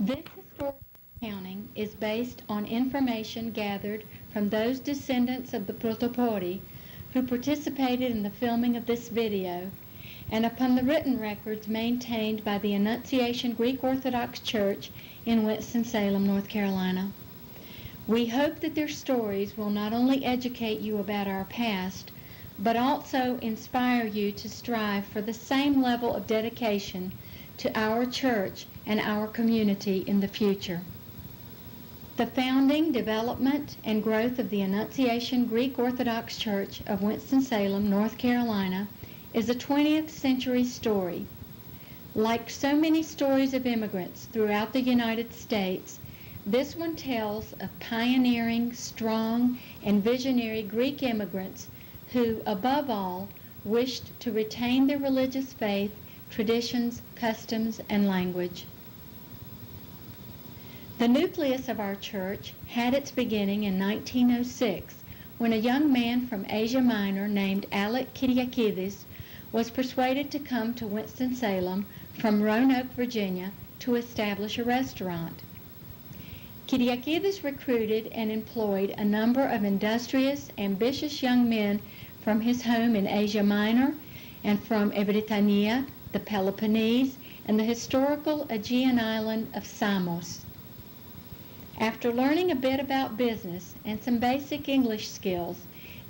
This historical accounting is based on information gathered from those descendants of the Protopori who participated in the filming of this video, and upon the written records maintained by the Annunciation Greek Orthodox Church in Winston-Salem, North Carolina. We hope that their stories will not only educate you about our past, but also inspire you to strive for the same level of dedication to our church and our community in the future. The founding, development, and growth of the Annunciation Greek Orthodox Church of Winston-Salem, North Carolina, is a 20th century story. Like so many stories of immigrants throughout the United States, this one tells of pioneering, strong, and visionary Greek immigrants who, above all, wished to retain their religious faith, traditions, customs, and language. The nucleus of our church had its beginning in 1906 when a young man from Asia Minor named Alec Kyriakidis was persuaded to come to Winston-Salem from Roanoke, Virginia, to establish a restaurant. Kyriakidis recruited and employed a number of industrious, ambitious young men from his home in Asia Minor and from Evrytania, the Peloponnese, and the historical Aegean island of Samos. After learning a bit about business and some basic English skills,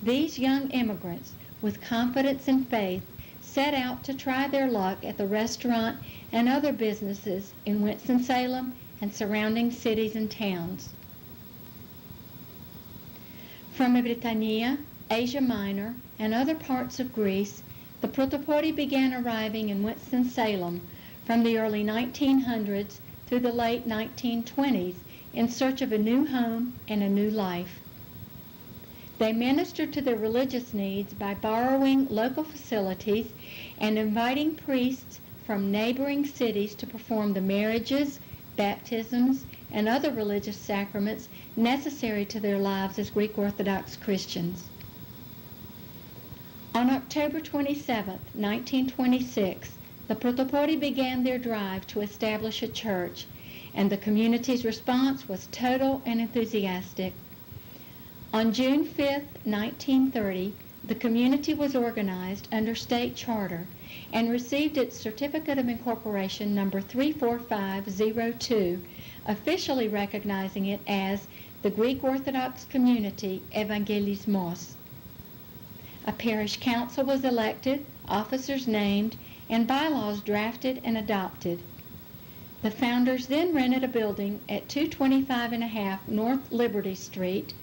these young immigrants, with confidence and faith, set out to try their luck at the restaurant and other businesses in Winston-Salem and surrounding cities and towns. From Evrytania, Asia Minor, and other parts of Greece, the Protopori began arriving in Winston-Salem from the early 1900s through the late 1920s in search of a new home and a new life. They ministered to their religious needs by borrowing local facilities and inviting priests from neighboring cities to perform the marriages, baptisms, and other religious sacraments necessary to their lives as Greek Orthodox Christians. On October 27, 1926, the Protopori began their drive to establish a church, and the community's response was total and enthusiastic. On June 5, 1930, the community was organized under state charter and received its Certificate of Incorporation number 34502, officially recognizing it as the Greek Orthodox Community Evangelismos. A parish council was elected, officers named, and bylaws drafted and adopted. The founders then rented a building at 225.5 North Liberty Street,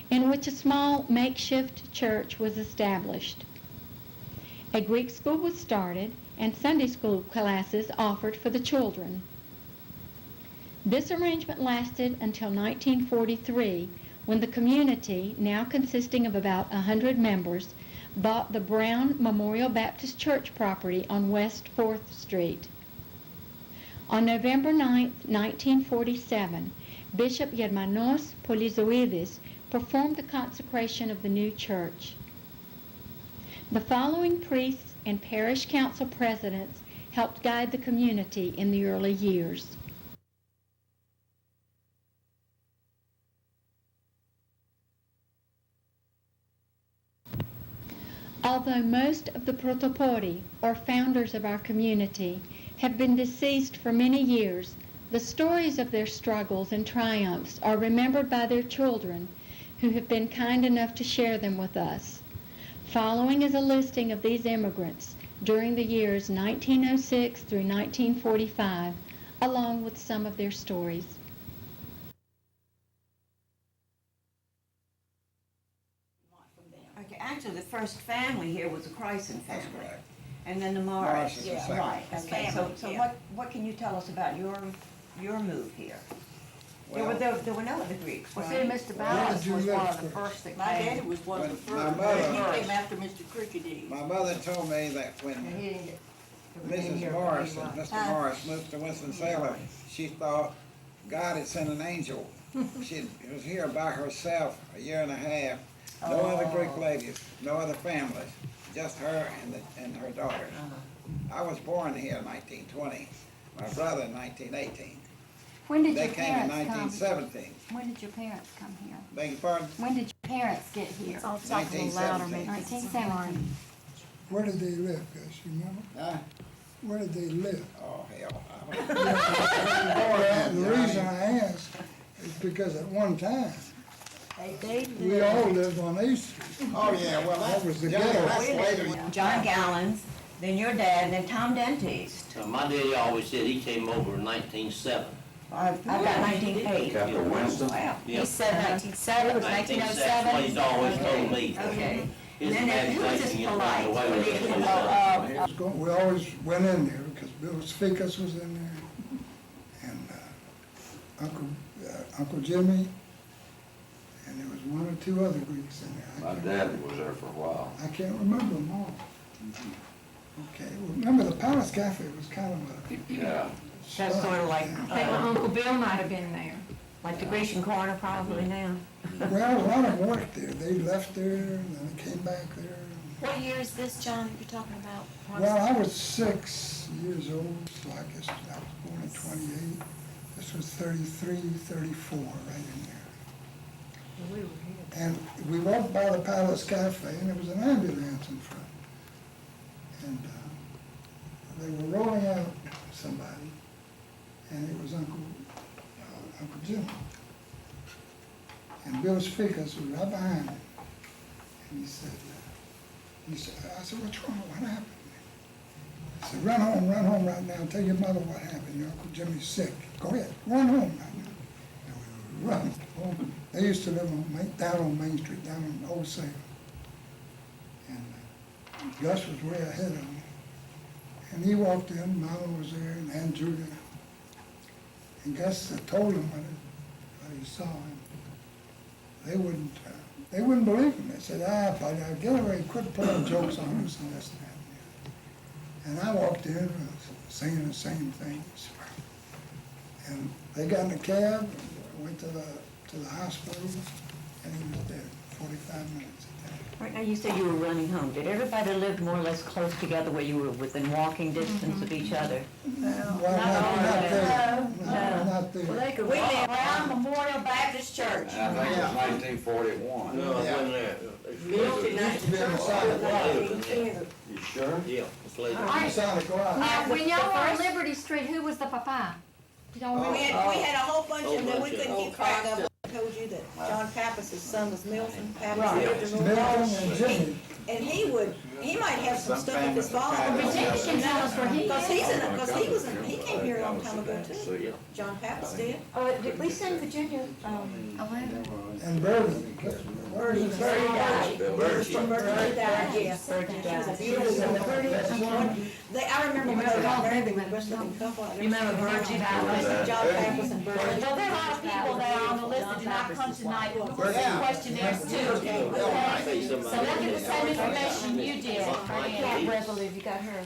in which a small makeshift church was established. A Greek school was started, and Sunday school classes offered for the children. This arrangement lasted until 1943, when the community, now consisting of about 100 members, bought the Brown Memorial Baptist Church property on West 4th Street. On November 9, 1947, Bishop Germanos Polizoidis performed the consecration of the new church. The following priests and parish council presidents helped guide the community in the early years. Although most of the Protopori, or founders of our community, have been deceased for many years, the stories of their struggles and triumphs are remembered by their children, who have been kind enough to share them with us. Following is a listing of these immigrants during the years 1906 through 1945, along with some of their stories. Okay, actually, the first family here was the Chryson family. That's correct. And then the Morris. Morris is the second. Right, okay, so Family, what can you tell us about your move here? Well, There were no other Greeks, Well, right? see, Mr. Ballas was one of the first that My daddy came. was one of the My first, mother- he came after Mr. Crickety. my mother told me that And when he didn't get to remain Mrs. here Morris very and long. Mr. Morris moved to Winston-Salem, she thought God had sent an angel. She was here by herself a year and a half. No other Greek ladies, no other families, just her and her daughters. I was born here in 1920, my brother in 1918. When did They your came in parents come? 1917. When did your parents come here? Beg your pardon? When did your parents get here? Talk a little louder, 1917. maybe. 1917. Where did they live, Gus, you remember? Huh? Where did they live? Oh, hell. I don't know. The reason I ask is because at one time, They we all lived on East Street. Oh, yeah, well, That was the yeah, ghetto. that's later. John Gallons, then your dad, and then Tom Dentiste. My daddy always said he came over in 1907. I've got 1908. Captain Winston? Wow. He said 1907, it was 1907. That's what he's always told me. Okay. His And then who was this imagination is polite? not the way it is. It was we always went in there because Bill Ficus was in there, and Uncle Jimmy, and there was one or two other Greeks in there. My dad was there for a while. I can't remember them all. Okay, well, remember the Palace Cafe was kind of a. Yeah. That's sort of like, I think Uncle Bill might have been there. like the Grecian Corner probably now. Well, a lot of them worked there. They left there, and then they came back there. What year is this, John, you're talking about? Well, I was 6 years old, so I guess I was born in 28. This was 33, 34, right in there. And we walked by the Palace Cafe, and there was an ambulance in front. And they were rolling out somebody, and it was Uncle Jim. And Bill Ficus was right behind him. And he said, I said, what's wrong? What happened? He said, run home right now, tell your mother what happened. Your Uncle Jimmy's sick. Go ahead, run home right now. And we were running home. They used to live down on Main Street, down in Old Salem. And Gus was way ahead of me. And he walked in, Mama was there, and Aunt Julia. And Gus told him what he saw. And they wouldn't believe him. They said, buddy, get away, quit putting jokes on us and this and that. And I walked in, saying the same things. And they got in a cab, went to the hospital, and he was dead, 45 minutes. Right now, you said you were running home. Did everybody live more or less close together where you were within walking distance of each other? Well, not there. No. Not there. They could We walk live around. around Memorial Baptist Church. I think it was 1941. No, I wasn't there. Milton, Used to be in the side. You sure? Yeah, it's later. Santa Claus. Now, when y'all were on Liberty Street, who was the papa? Did y'all We remember? had a whole bunch of them that we Whole bunch couldn't of keep track of. I told you that John Pappas' son was Milton Pappas. Right. lived in Milton North and Dallas. Jimmy. And he might have some stuff with his father. Virginia can tell us where he Because is. he came here a long time ago too. See, John Pappas did. Did we send Virginia? And Birdie. Birdie died. Birdie. Birdie died, yes. Birdie She was a died. beautiful woman. I remember when they got married, they were the best looking couple I've ever seen. Remember Virgie died? John Pappas and Birdie. Well, there are a lot of people that are on the list that did not come tonight, who were Yeah. questionnaires too. Okay, so they'll get the same information you did. Cat Weatherly, you got her.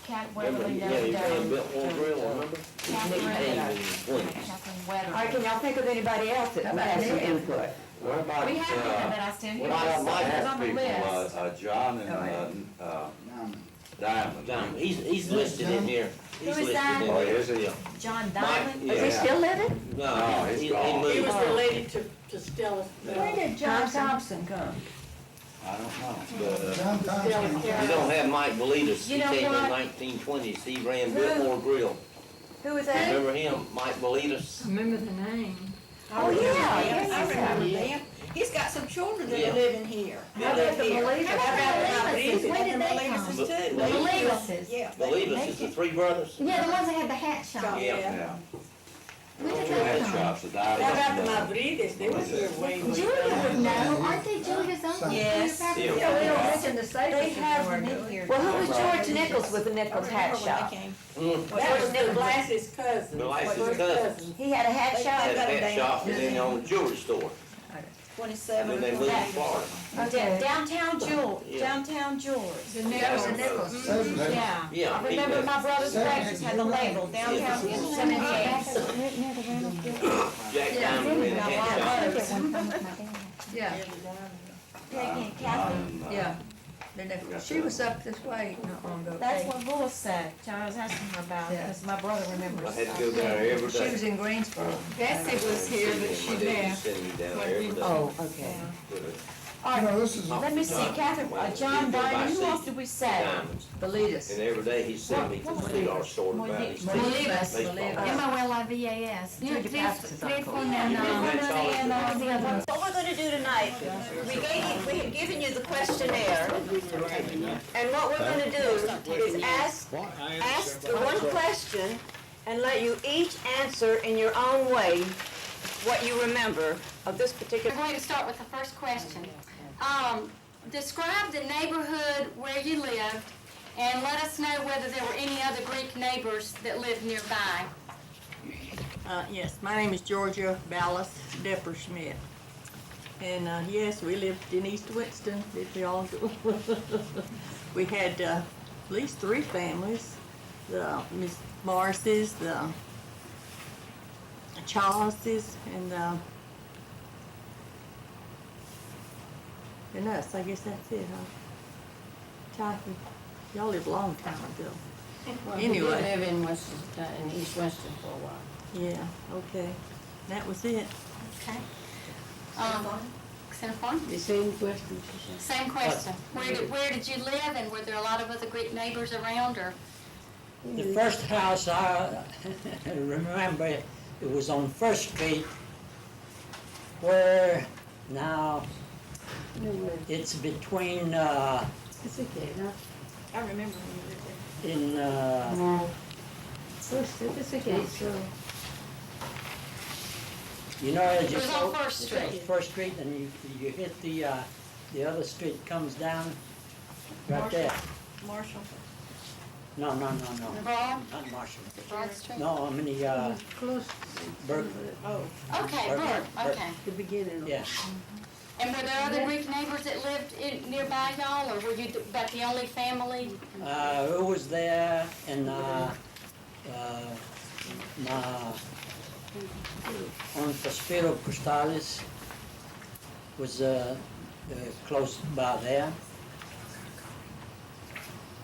Cat Remember, Weatherly yeah, never he ran died. Biltmore Grill, remember? Cat He came Weatherly. in 20. Catherine All right, Weatherly. can y'all think of anybody else that has some input? What about, We have one that I stand here, What about Mike? it's on the people, list. John and, Diamond? John, he's listed in here. He's Who is listed that? in Oh, here. is he? Yeah. John Mike, Diamond? Is he yeah. still living? No, he's he gone. moved. He was related to Stella. When did John Thompson come? I don't know. But, John Thompson. You don't have Mike Velitas. You He know came in what? 1920s. He ran Biltmore Grill. Who was that? Remember him? Mike Velitas? Remember the name. Oh, yeah, yes, I remember yes. them. He's got some children that Yeah. are living here. How about the Believers? Believers? How about the Believers? When did they Believers come? too? The They- Believers. Yeah. Velitas is the three brothers? Yeah, the ones that had the hat shop. Yeah. yeah. When did Two they head come? shops, the How about the Diamond. Mavridis? They were here way, way Julia would know, back. aren't they Julia's uncle? Yes. Yeah. We don't mention the They safety. have them in here. Well, who was George Nichols with the I Nichols remember hat when shop? they came. Mm. That was the Glass's cousin. Glass's cousin. He had a hat shop? Had a got a hat band. shop and then on the jewelry store. 27. And then they moved to Florida. Okay. Downtown Jewel, Yeah. downtown Jewelers. The Nichols. Yeah. Yeah. I remember my brother's breakfast had the label, downtown Jewel, 78. Jack Diamond ran a hat shop. Yeah. Peggy and Kathy. Um, Yeah. She was up this way not long ago. That's what Willis said, John, I was asking her about, Yeah. because my brother remembers. I had to go down there every She was day. in Greensboro. Bessie was here, but she My dad left. sent me down when there we- every day. Oh, okay. You know, this is, Let me see, Catherine, John Diamond, who else did we say? Diamonds. Belitas. And every day he sent me to the cigar store to buy his Molivas. baseball. M-O-L-I-V-A-S. Three places on Three, Coke. four, and, And the other one. What we're gonna do tonight, we have given you the questionnaire, and what we're gonna do is ask the one question and let you each answer in your own way what you remember of this particular. We're going to start with the first question. Describe the neighborhood where you lived, and let us know whether there were any other Greek neighbors that lived nearby. Yes, my name is Georgia Ballas Depper-Schmidt. And, yes, we lived in East Winston, did we all do? We had, at least 3 families, the Miss Morrises, the Charleses, and us. I guess that's it, huh? Y'all lived a long time ago. Anyway. live in East Weston for a while. Yeah, okay. That was it. Okay. Xenophon? The same question she said. Same question. Where did you live, and were there a lot of other Greek neighbors around, or? The first house I remember, it was on First Street, where now it's between, It's okay, no? I remember when you lived there. in, No. It's okay, so. you know, as you It was on go- First Street. First Street, and you hit the other street comes down, right there. Marshall. No, Broad? not Marshall. Broad Street? No, I mean the, Close. Burke. Oh, Okay, Burke- Broad, Burke. okay. The beginning. Yeah. And were there other Greek neighbors that lived nearby y'all, or were you about the only family? It was there, and my on Prospero Costales was close by there.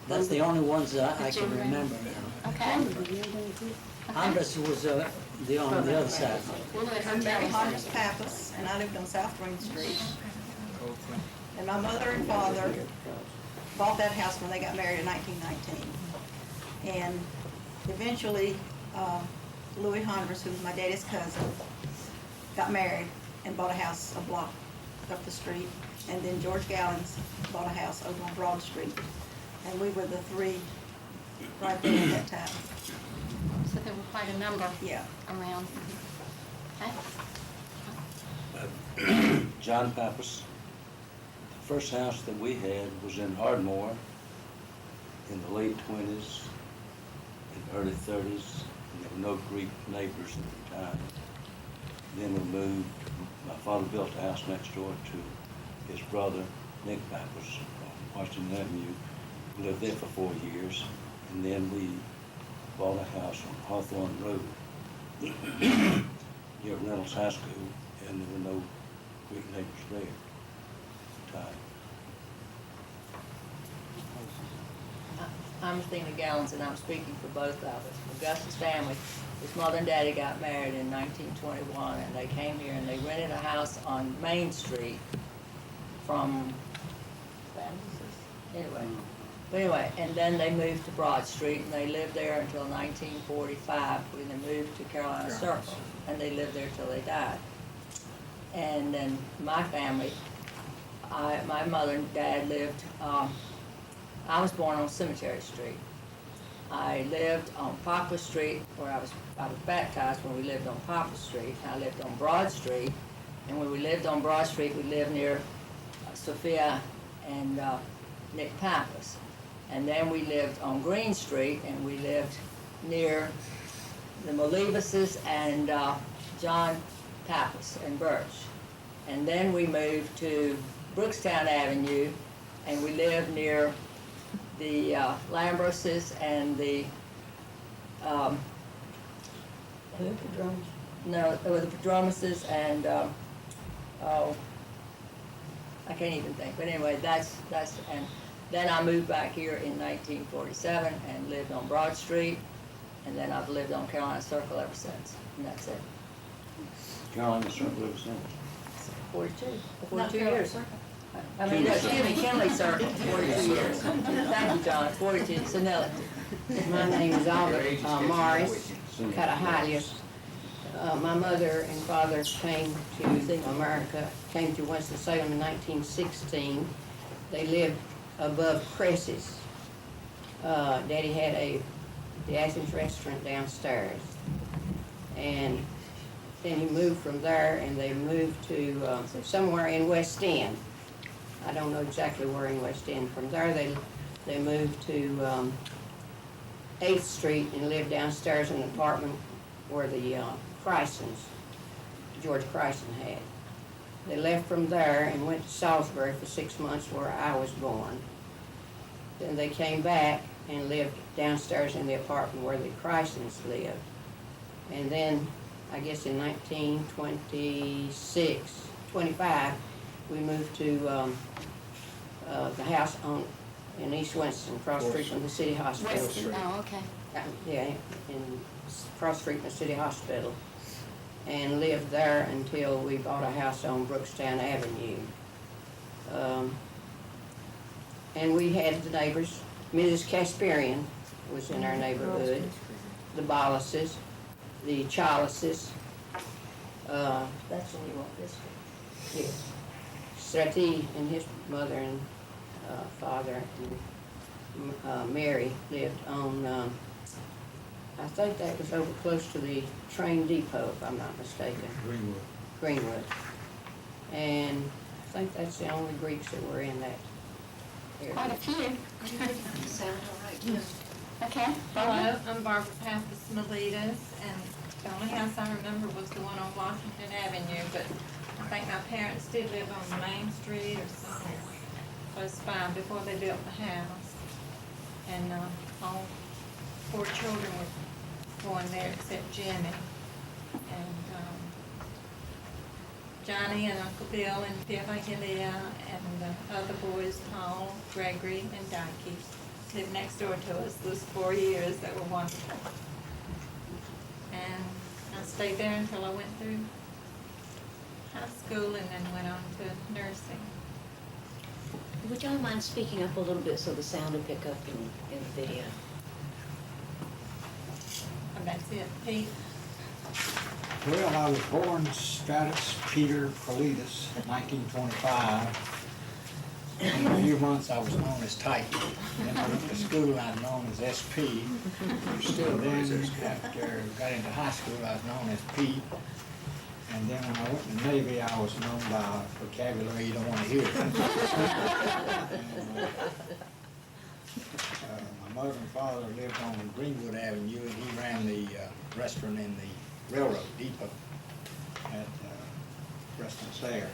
That's the only ones that I That you can remember? remember now. Okay. Andres was on the other side. We'll let her I'm Mary tell Hodges Pappas, and I lived on South Green Street. And my mother and father bought that house when they got married in 1919. And eventually, Louis Hondras, who was my daddy's cousin, got married and bought a house a block up the street. And then George Gallons bought a house over on Broad Street. And we were the 3 right there at that time. So there were quite a number Yeah. around. Okay. John Pappas. The first house that we had was in Ardmore in the late 20s and early 30s. And there were no Greek neighbors at the time. Then we moved, my father built a house next door to his brother, Nick Pappas, on Washington Avenue. We lived there for 4 years, and then we bought a house on Hawthorne Road near Reynolds High School, and there were no Greek neighbors there at the time. I'm Athena Gallons, and I'm speaking for both of us. Augustus family, his mother and daddy got married in 1921, and they came here and they rented a house on Main Street from, anyway, and then they moved to Broad Street, and they lived there until 1945, when they moved to Carolina Circle, and they lived there till they died. And then my family, my mother and dad lived, I was born on Cemetery Street. I lived on Poplar Street, where I was baptized when we lived on Poplar Street. I lived on Broad Street, and when we lived on Broad Street, we lived near Sophia and Nick Pappas. And then we lived on Green Street, and we lived near the Molivases and John Pappas and Birch. And then we moved to Brookstown Avenue, and we lived near the Lambroses and the, no, it was the Padromuses and, oh, I can't even think, but anyway, that's, Then I moved back here in 1947 and lived on Broad Street, and then I've lived on Carolina Circle ever since, and that's it. Carolina Circle ever since. 42 years. I mean, excuse me, Kinley Circle, 42 years. Thank you, John, 42, senility. My name is Alda Morris, Catahiles. My mother and father came to America, came to Winston-Salem in 1916. They lived above Cressy's. Daddy had the Athens restaurant downstairs. And then he moved from there, and they moved to somewhere in West End. I don't know exactly where in West End. From there, they moved to 8th Street and lived downstairs in an apartment where the Chrysons, George Chryson had. They left from there and went to Salisbury for 6 months where I was born. Then they came back and lived downstairs in the apartment where the Chrysons lived. And then, I guess in 1925, we moved to the house in East Winston, cross street from the city hospital. Weston, oh, okay. Yeah, cross street from the city hospital. And lived there until we bought a house on Brookstown Avenue. And we had the neighbors. Mrs. Casparian was in our neighborhood. The Bollises, the Chalices. That's when you want this one. Yes. Srati and his mother and father and Mary lived on, I think that was over close to the train depot, if I'm not mistaken. Greenwood. And I think that's the only Greeks that were in that area. Quite a few. Sound all right, too. Okay. Hello, I'm Barbara Pappas Miletus, and the only house I remember was the one on Washington Avenue, but I think my parents did live on Main Street or something close by before they built the house. And all 4 children were going there except Jimmy. And Johnny and Uncle Bill and Philalia and the other boys, Paul, Gregory, and Dikey, lived next door to us those 4 years. They were wonderful. And I stayed there until I went through high school and then went on to nursing. Would y'all mind speaking up a little bit so the sound will pick up in the video? And that's it. Pete? Well, I was born Stratus Peter Politis, 1925. In a few months, I was known as Tyke. Then I went to school, I was known as SP. And then after I got into high school, I was known as Pete. And then when I went in the Navy, I was known by a vocabulary you don't want to hear. My mother and father lived on Greenwood Avenue, and he ran the restaurant in the railroad depot at restaurant there.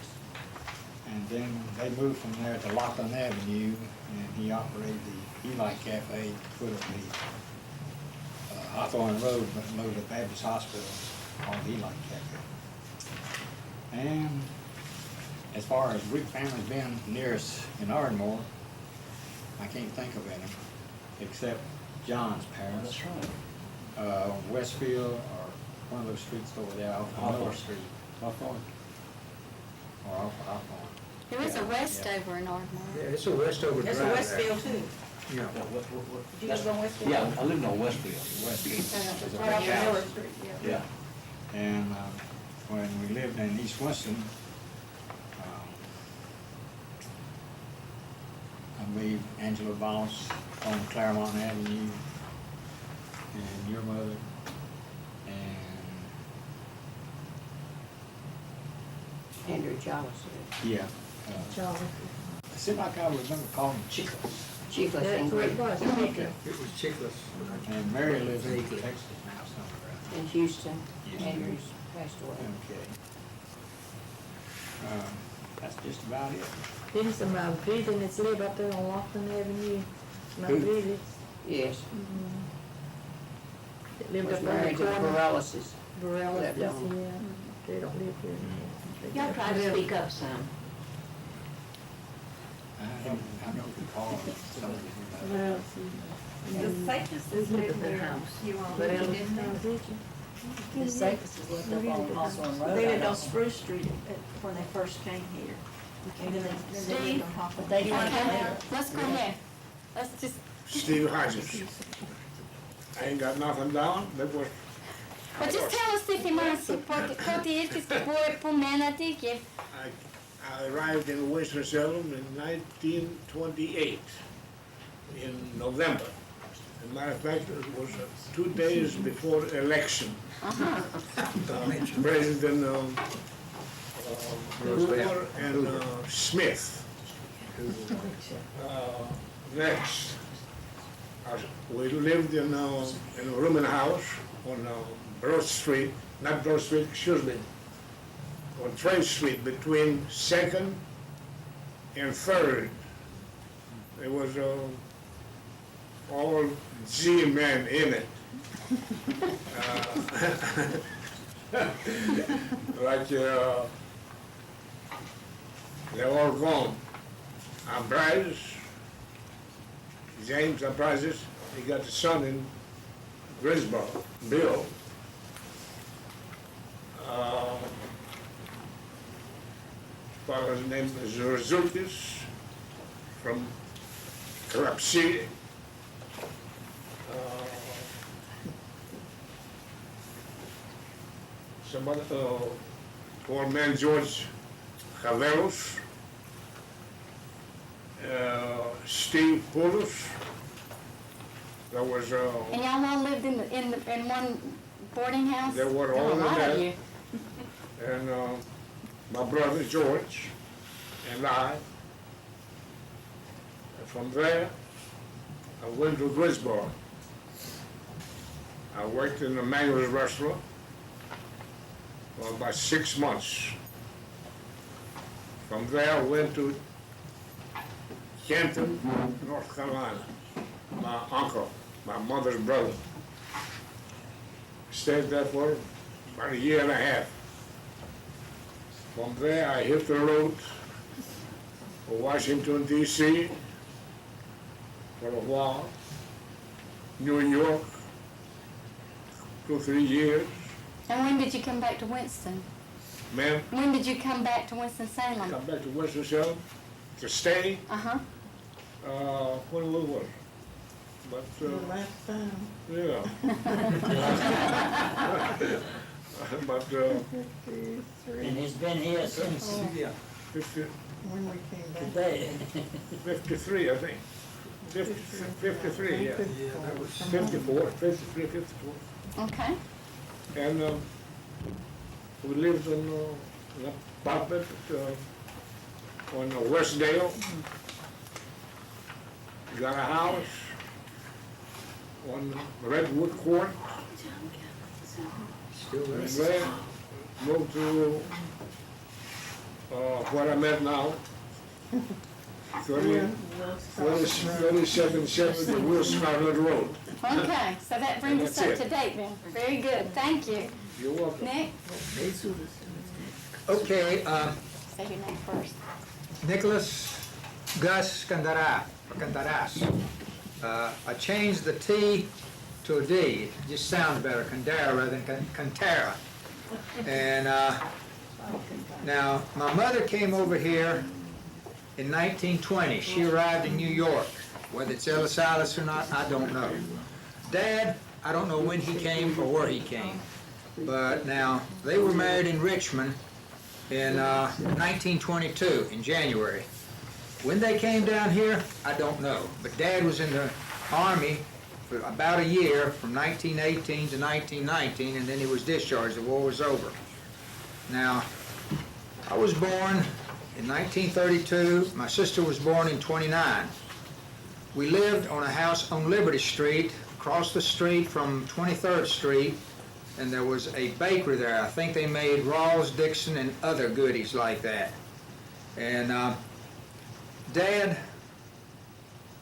And then they moved from there to Lockland Avenue, and he operated the Eli Cafe, foot of the Hawthorne Road, but below the Baptist Hospital, called Eli Cafe. And as far as Greek families being near us in Ardmore, I can't think of any, except John's parents. That's right. Westfield, or one of those streets over there off Miller Street. Hawthorne. Or off Hawthorne. There is a West over in Ardmore. Yeah, it's a Westover There's a Westfield too. Yeah. Did you live on Westfield? Yeah, I lived on Westfield. Westfield. Right off of Miller Street, yeah. Yeah. And when we lived in East Winston, I believe Angela Boss on Claremont Avenue, and your mother, and Andrew Chalice. yeah. It seemed like I remember calling him Chickless. Chickless in Greek. It was Chickless. And Mary lives in Texas now somewhere. In Houston. Houston. Andrew's passed away. Okay. That's just about it. Didn't somebody Vivian's live up there on Lockland Avenue? My Who? Vivian's Yes. that lived Was up on married the to the corner. Borellises. Borellis, lived yeah. on. They don't live here anymore. Y'all try to speak up some. I don't I know the Paul. The safest is living there. You all lived in there? The safest is lived up on Hawthorne Road. They I lived know. on Spruce Street when they first came here. And then they lived on Hawthorne. But they Okay, can't. let's go ahead. Let's just, Steve Hodges. I ain't got nothing down, that was, but just tell us if you mind, porque es que por menati que I arrived in Winston-Salem in 1928, in November. As a matter of fact, it was 2 days before the election. President Hoover and Smith. Next, we lived in a rooming house on Broad Street, not Broad Street, excuse me, on Trade Street between 2nd and 3rd. There was all G-men in it. Like, they're all gone. Ambrose, James Ambrose, he got a son in Greensboro, Bill. Father's name is Razukis from Corrupt City. Some other, poor man George Javelos, Steve Poulos. There was and y'all all lived in one boarding house? There were There all a of lot that. of you. And my brother George and I. And from there, I went to Greensboro. I worked in the Mango's restaurant for about 6 months. From there, I went to Canton, North Carolina. My uncle, my mother's brother. Stayed there for about 1.5 years. From there, I hit the road for Washington, D.C. for a while, New York, 2 or 3 years. And when did you come back to Winston? Ma'am, When did you come back to Winston-Salem? come back to Winston-Salem to stay, Uh-huh. when was it? But, last time. yeah. But, And he's been here since 50, When we came back. today. 53, I think. 53, yeah. 54, 53, 54. Okay. And we lived in an apartment on Westdale. We got a house on Redwood Court. And then moved to where I'm at now. 3770 Will Scarlet Road. Okay, so that brings us up That's it. to date then. Very good, thank you. You're welcome. Nick, Okay, say your name first. Nicholas Gus Candaras. I changed the T to a D. It just sounds better, Candara rather than Cantara. And now, my mother came over here in 1920. She arrived in New York. Whether it's Ellis Isles or not, I don't know. Dad, I don't know when he came or where he came. But now, they were married in Richmond in 1922, in January. When they came down here, I don't know. But Dad was in the Army for about a year, from 1918 to 1919, and then he was discharged. The war was over. Now, I was born in 1932. My sister was born in 29. We lived on a house on Liberty Street, across the street from 23rd Street, and there was a bakery there. I think they made Rawls, Dixon, and other goodies like that. And Dad,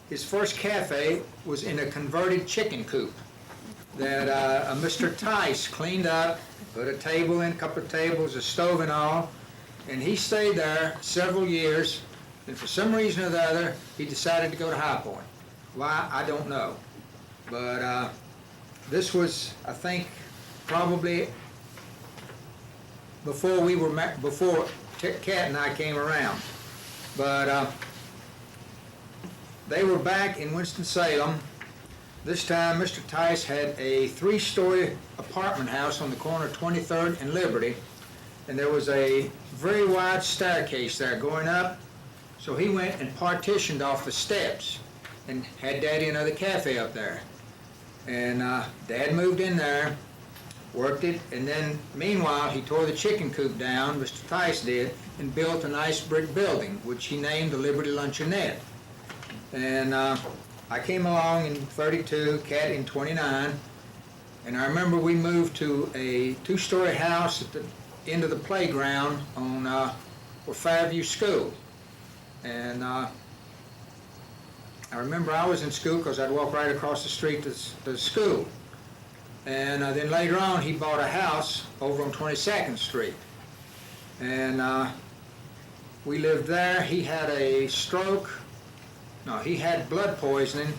his first cafe was in a converted chicken coop that Mr. Tice cleaned up, put a table in, a couple of tables, a stove and all, and he stayed there several years And for some reason or the other, he decided to go to High Point. Why, I don't know. But this was, I think, probably before we were before Cat and I came around. But they were back in Winston-Salem. This time, Mr. Tice had a 3-story apartment house on the corner of 23rd and Liberty, and there was a very wide staircase there going up. So he went and partitioned off the steps and had Daddy another cafe up there. And Dad moved in there, worked it, and then meanwhile he tore the chicken coop down, Mr. Tice did, and built a nice brick building, which he named the Liberty Luncheonette. And I came along in 32, Cat in 29, and I remember we moved to a 2-story house at the end of the playground on Fairview School. And I remember I was in school because I'd walk right across the street to the school. And then later on he bought a house over on 22nd Street. And we lived there. He had a stroke. No, he had blood poisoning,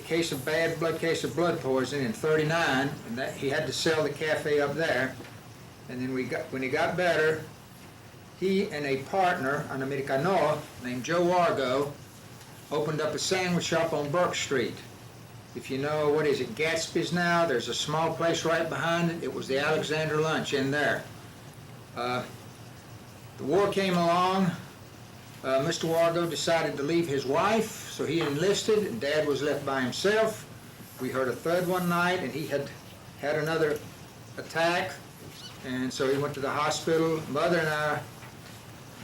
a case of blood poisoning in 39, and that he had to sell the cafe up there. And then when he got better, he and a partner, an Americano named Joe Argo, opened up a sandwich shop on Burke Street. If you know, what is it, Gatsby's now? There's a small place right behind it. It was the Alexander Lunch in there. The war came along. Mr. Wargo decided to leave his wife, so he enlisted, and Dad was left by himself. We heard a thud one night, and he had another attack, and so he went to the hospital. Mother and I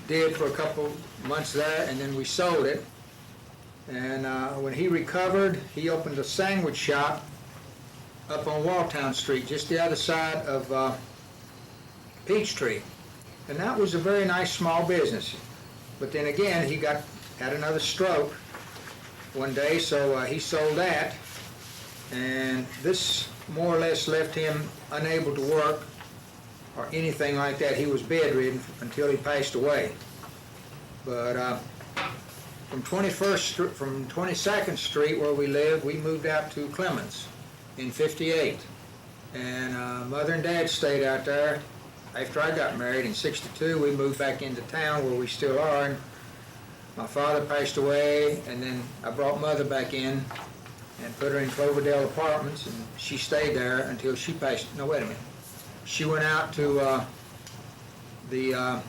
did for a couple months there, and then we sold it. And when he recovered, he opened a sandwich shop up on Walltown Street, just the other side of Peachtree. And that was a very nice small business. But then again, he had another stroke one day, so he sold that. And this more or less left him unable to work or anything like that. He was bedridden until he passed away. But from 22nd Street, where we lived, we moved out to Clemens in 58. And Mother and Dad stayed out there. After I got married in 62, we moved back into town where we still are. And my father passed away, and then I brought Mother back in and put her in Cloverdale Apartments, and she stayed there until she passed. No, wait a minute. She went out to the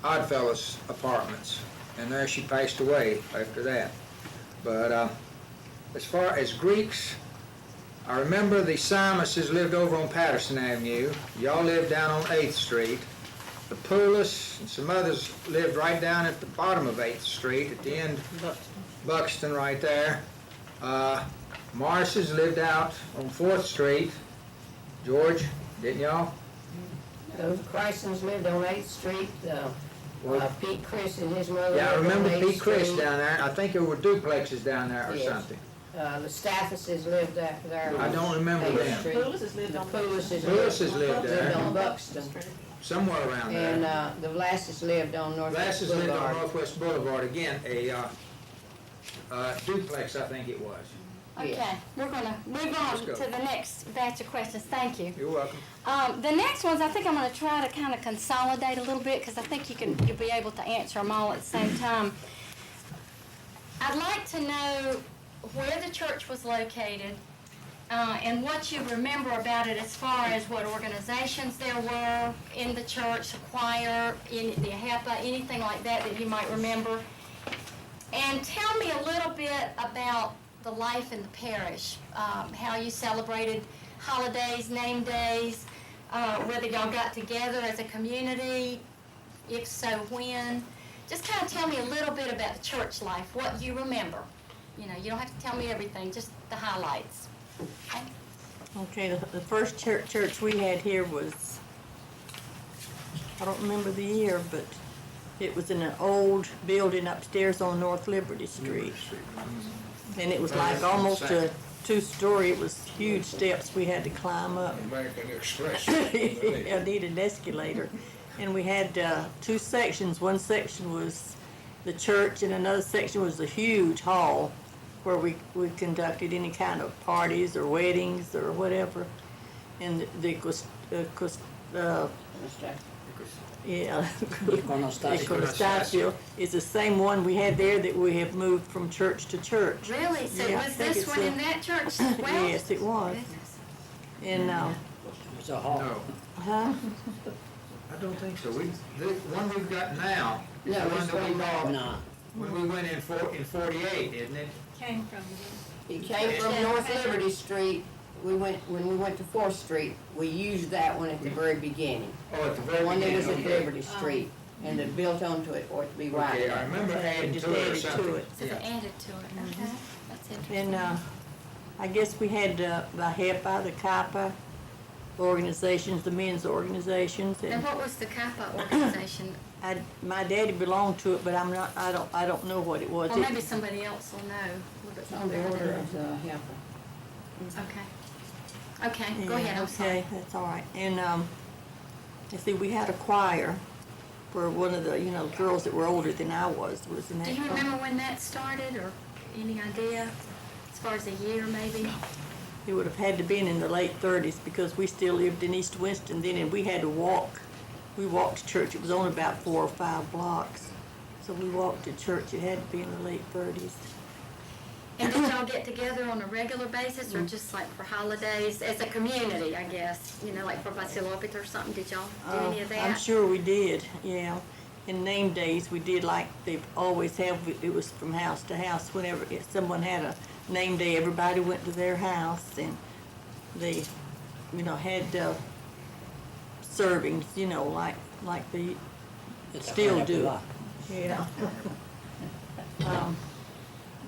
Oddfellows Apartments, and there she passed away after that. But as far as Greeks, I remember the Simuses lived over on Patterson Avenue. Y'all lived down on 8th Street. The Poulos and some others lived right down at the bottom of 8th Street, at the end, Buxton right there. Morrises lived out on 4th Street. George, didn't y'all? Those Christens lived on 8th Street. Pete Chris and his mother. Yeah, I remember lived on 8th Pete Chris Street. down there. I think there were duplexes down there or Yes. something. The Staffuses lived there. I don't remember them. The Poulises lived lived there. lived on Buxton. Somewhere around there. And the Vlasses lived on Northwest Vlasses Boulevard. lived on Northwest Boulevard, again, a duplex, I think it was. Okay, we're gonna move on Let's go. to the next batch of questions. Thank you. You're welcome. The next ones, I think I'm gonna try to kind of consolidate a little bit, because I think you'll be able to answer them all at the same time. I'd like to know where the church was located, and what you remember about it as far as what organizations there were in the church, the choir, in the HEPA, anything like that you might remember. And tell me a little bit about the life in the parish, how you celebrated holidays, name days, whether y'all got together as a community, if so, when. Just kind of tell me a little bit about the church life, what you remember. You know, you don't have to tell me everything, just the highlights. Okay, the first church we had here was, I don't remember the year, but it was in an old building upstairs on North Liberty Street. And it was like almost a 2-story, it was huge steps we had to climb up. American Express. I needed an escalator. And we had 2 sections. One section was the church, and another section was a huge hall where we conducted any kind of parties or weddings or whatever. And the yeah, Iconostasio is the same one we had there that we have moved from church to church. Really? So Yeah, I was think this it's one in that church as well? Yes, it was. And, It was a hall. No, huh? I don't think so. The one we've got now is the No, one it's that we one bought Nah. when we went in 48, isn't it? Came from It came from North Liberty Street. When we went to 4th Street, we used that one at the very beginning. Oh, at the The very one that was beginning. at Okay. Liberty Street, and it built onto it, or to be right. Okay, I remember adding Just to it or added to something. it. So they Yeah. added to it, okay, that's interesting. And I guess we had the HEPA, the Kappa organizations, the men's organizations. And what was the Kappa organization? My daddy belonged to it, but I don't know what it was. Or maybe somebody else will know a little bit It's more on the about order it. of the helper. Okay. Okay, go ahead, I'm sorry. Okay, that's all right. And, you see, we had a choir for one of the, girls that were older than I was in that. Do you remember when that started, or any idea, as far as a year maybe? It would have had to been in the late 30s because we still lived in East Winston then, and we had to walk. We walked to church. It was only about 4 or 5 blocks. So we walked to church. It had to be in the late 30s. And did y'all get together on a regular basis, or just like for holidays, as a community, I guess? Like for Vasilopit or something, did y'all do any of that? I'm sure we did, yeah. In name days, we did like they always have, it was from house to house. Whenever someone had a name day, everybody went to their house, and they, had servings, like they still do. Yeah.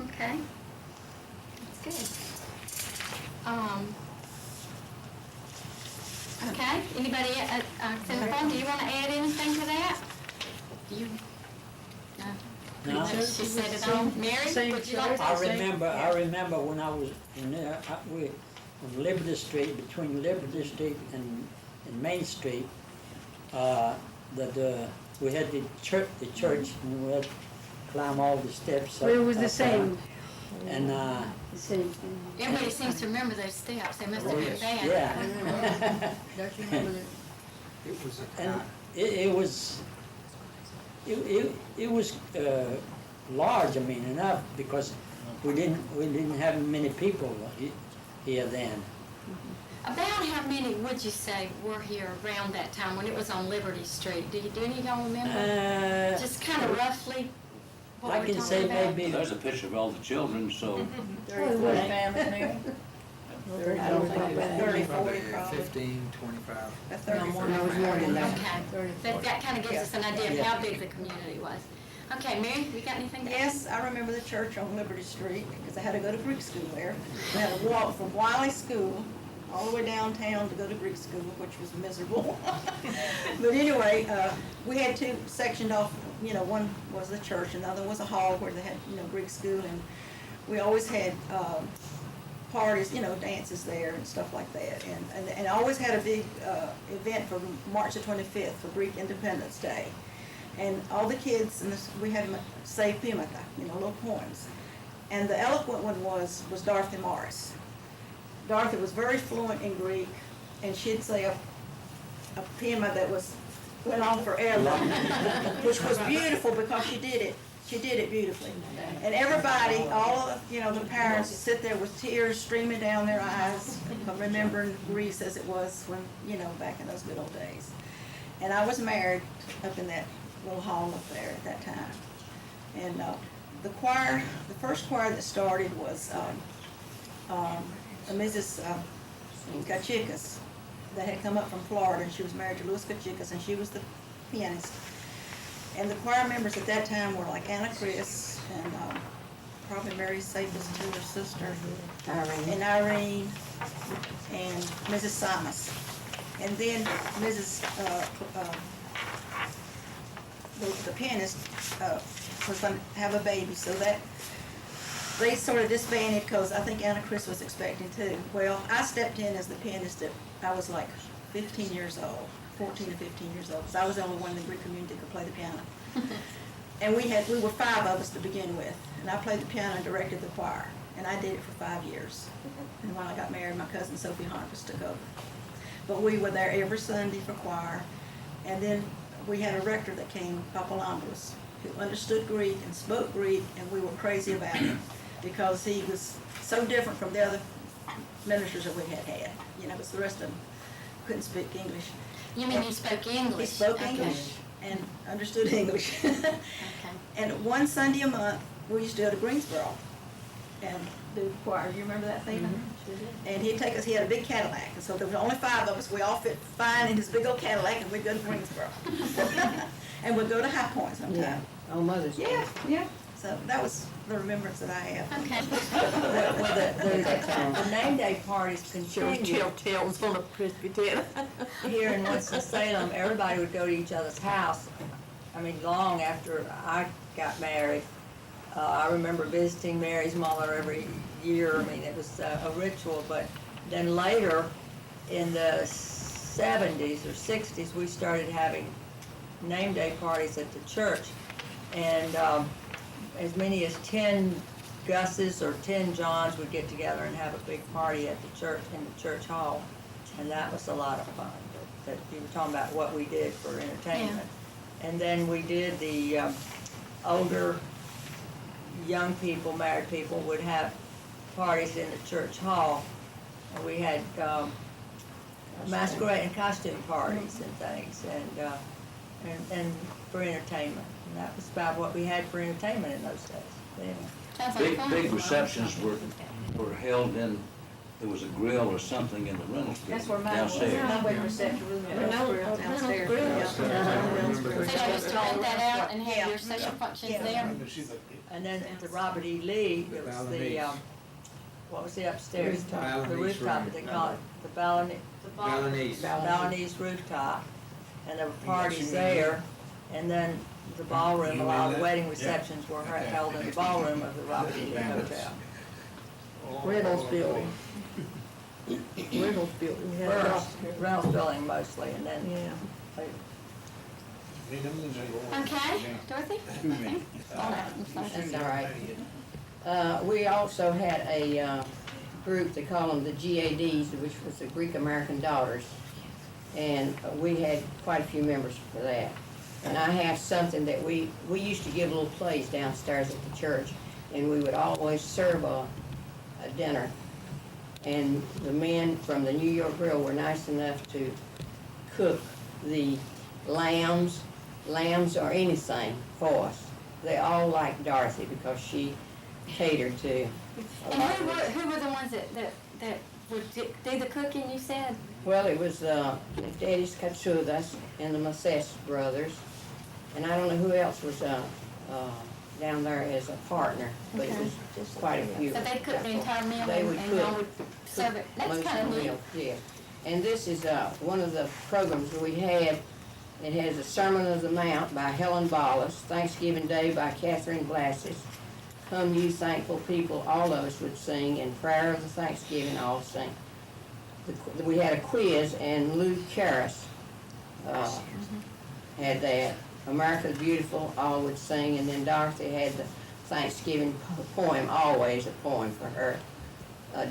Okay. That's good. Okay, anybody at the phone, do you want to add anything to that? Do you? No. She said it all. Mary, would you like to I say? remember when I was in there, on Liberty Street, between Liberty Street and Main Street, that we had the church, and we had to climb all the steps. Well, it was up the same. And, The same thing. Everybody seems to remember those steps. They must have been bad. yeah. Don't you remember that? It was a And it was large, enough, because we didn't have many people here then. About how many would you say were here around that time when it was on Liberty Street? Do any of y'all remember? Just kind of roughly what I we're can talking say about? maybe. There's a picture of all the children, so 34 families, Mary? I don't think it was 30, 40 Probably probably. 15, 25. That's 30, No, it was more than that. Okay, that kind of gives us an idea of how big the community was. Okay, Mary, you got anything to add? Yes, I remember the church on Liberty Street, because I had to go to Greek school there. We had to walk from Wiley School all the way downtown to go to Greek school, which was miserable. But anyway, we had 2 sectioned off, one was the church, and the other was a hall where they had, Greek school, and we always had parties, dances there and stuff like that. And I always had a big event for March the 25th, for Greek Independence Day. And all the kids, we had them say pimata, little poems. And the eloquent one was Dorothy Morris. Dorothy was very fluent in Greek, and she'd say a poema that went on forever, which was beautiful because she did it beautifully. And everybody, all of the parents sit there with tears streaming down their eyes, remembering Greece as it was when, back in those good old days. And I was married up in that little hall up there at that time. And the first choir that started was Mrs. Kachikas that had come up from Florida, and she was married to Louis Kachikas, and she was the pianist. And the choir members at that time were like Anna Chris and probably Mary Safest to her sister, and Irene, and Mrs. Simas. And then Mrs. The pianist was going to have a baby, so that they sort of disbanded because I think Anna Chris was expecting too. Well, I stepped in as the pianist I was like 15 years old, 14 to 15 years old, because I was the only one in the Greek community that could play the piano. And we were 5 of us to begin with, and I played the piano and directed the choir, and I did it for 5 years. And when I got married, my cousin Sophie Harness took over. But we were there every Sunday for choir, and then we had a rector that came, Papalandros, who understood Greek and spoke Greek, and we were crazy about him because he was so different from the other ministers that we had. You know, because the rest of them couldn't speak English. You mean he spoke English? He spoke Okay. English and understood English. Okay. And one Sunday a month, we used to go to Greensboro and do the choir. You remember that thing? And he'd take us, he had a big Cadillac, and so there was only 5 of us. We all fit fine in his big old Cadillac, and we'd go to Greensboro. And we'd go to High Point sometime. Yeah, on Mother's Day. Yeah, yeah. So that was the remembrance that I have. Okay. The name day parties continued. Tales on a Presbyterian. Here in Winston-Salem, everybody would go to each other's house. I mean, long after I got married. I remember visiting Mary's mother every year. I mean, it was a ritual. But then later, in the 70s or 60s, we started having name day parties at the church. And as many as 10 Gus's or 10 Johns would get together and have a big party at the church, in the church hall. And that was a lot of fun. That you were talking about what we did for entertainment. Yeah. And then we did the older young people, married people, would have parties in the church hall. And we had masquerade and costume parties and things, and for entertainment. And that was about what we had for entertainment in those days. Big receptions were held in, there was a grill or something in the rental That's where mine was. downstairs. My wedding reception room, downstairs. So you used to rent that out and have your social functions there? And then at the Robert E. Lee, it was the, what was the upstairs? The rooftop, that they call it, the Balinese rooftop. And there were parties there, and then the ballroom, a lot of wedding receptions were held in the ballroom of the Robert E. Lee Hotel. Reynolds Building. Reynolds Building. We had a First, Reynolds Building mostly, and then, later. Okay, Dorothy? That's all right. We also had a group, they call them the GADs, which was the Greek American Daughters. And we had quite a few members for that. And I have something that we used to give little plays downstairs at the church, and we would always serve a dinner. And the men from the New York Grill were nice enough to cook the lambs or anything for us. They all liked Dorothy because she catered to. And who were the ones that would do the cooking, you said? Well, it was Daddy's Katsudas and the Masses brothers, and I don't know who else was down there as a partner, but it was just quite a few. So they cooked the entire meal They would and y'all would serve it? That's most kind of of the neat. meals, yeah. And this is one of the programs that we had. It has a Sermon of the Mount by Helen Ballas, Thanksgiving Day by Catherine Blassis, Come You Thankful People, all of us would sing, and Prayer of the Thanksgiving, all sing. We had a quiz, and Lou Karras had that. America the Beautiful, all would sing, and then Dorothy had the Thanksgiving poem, always a poem for her,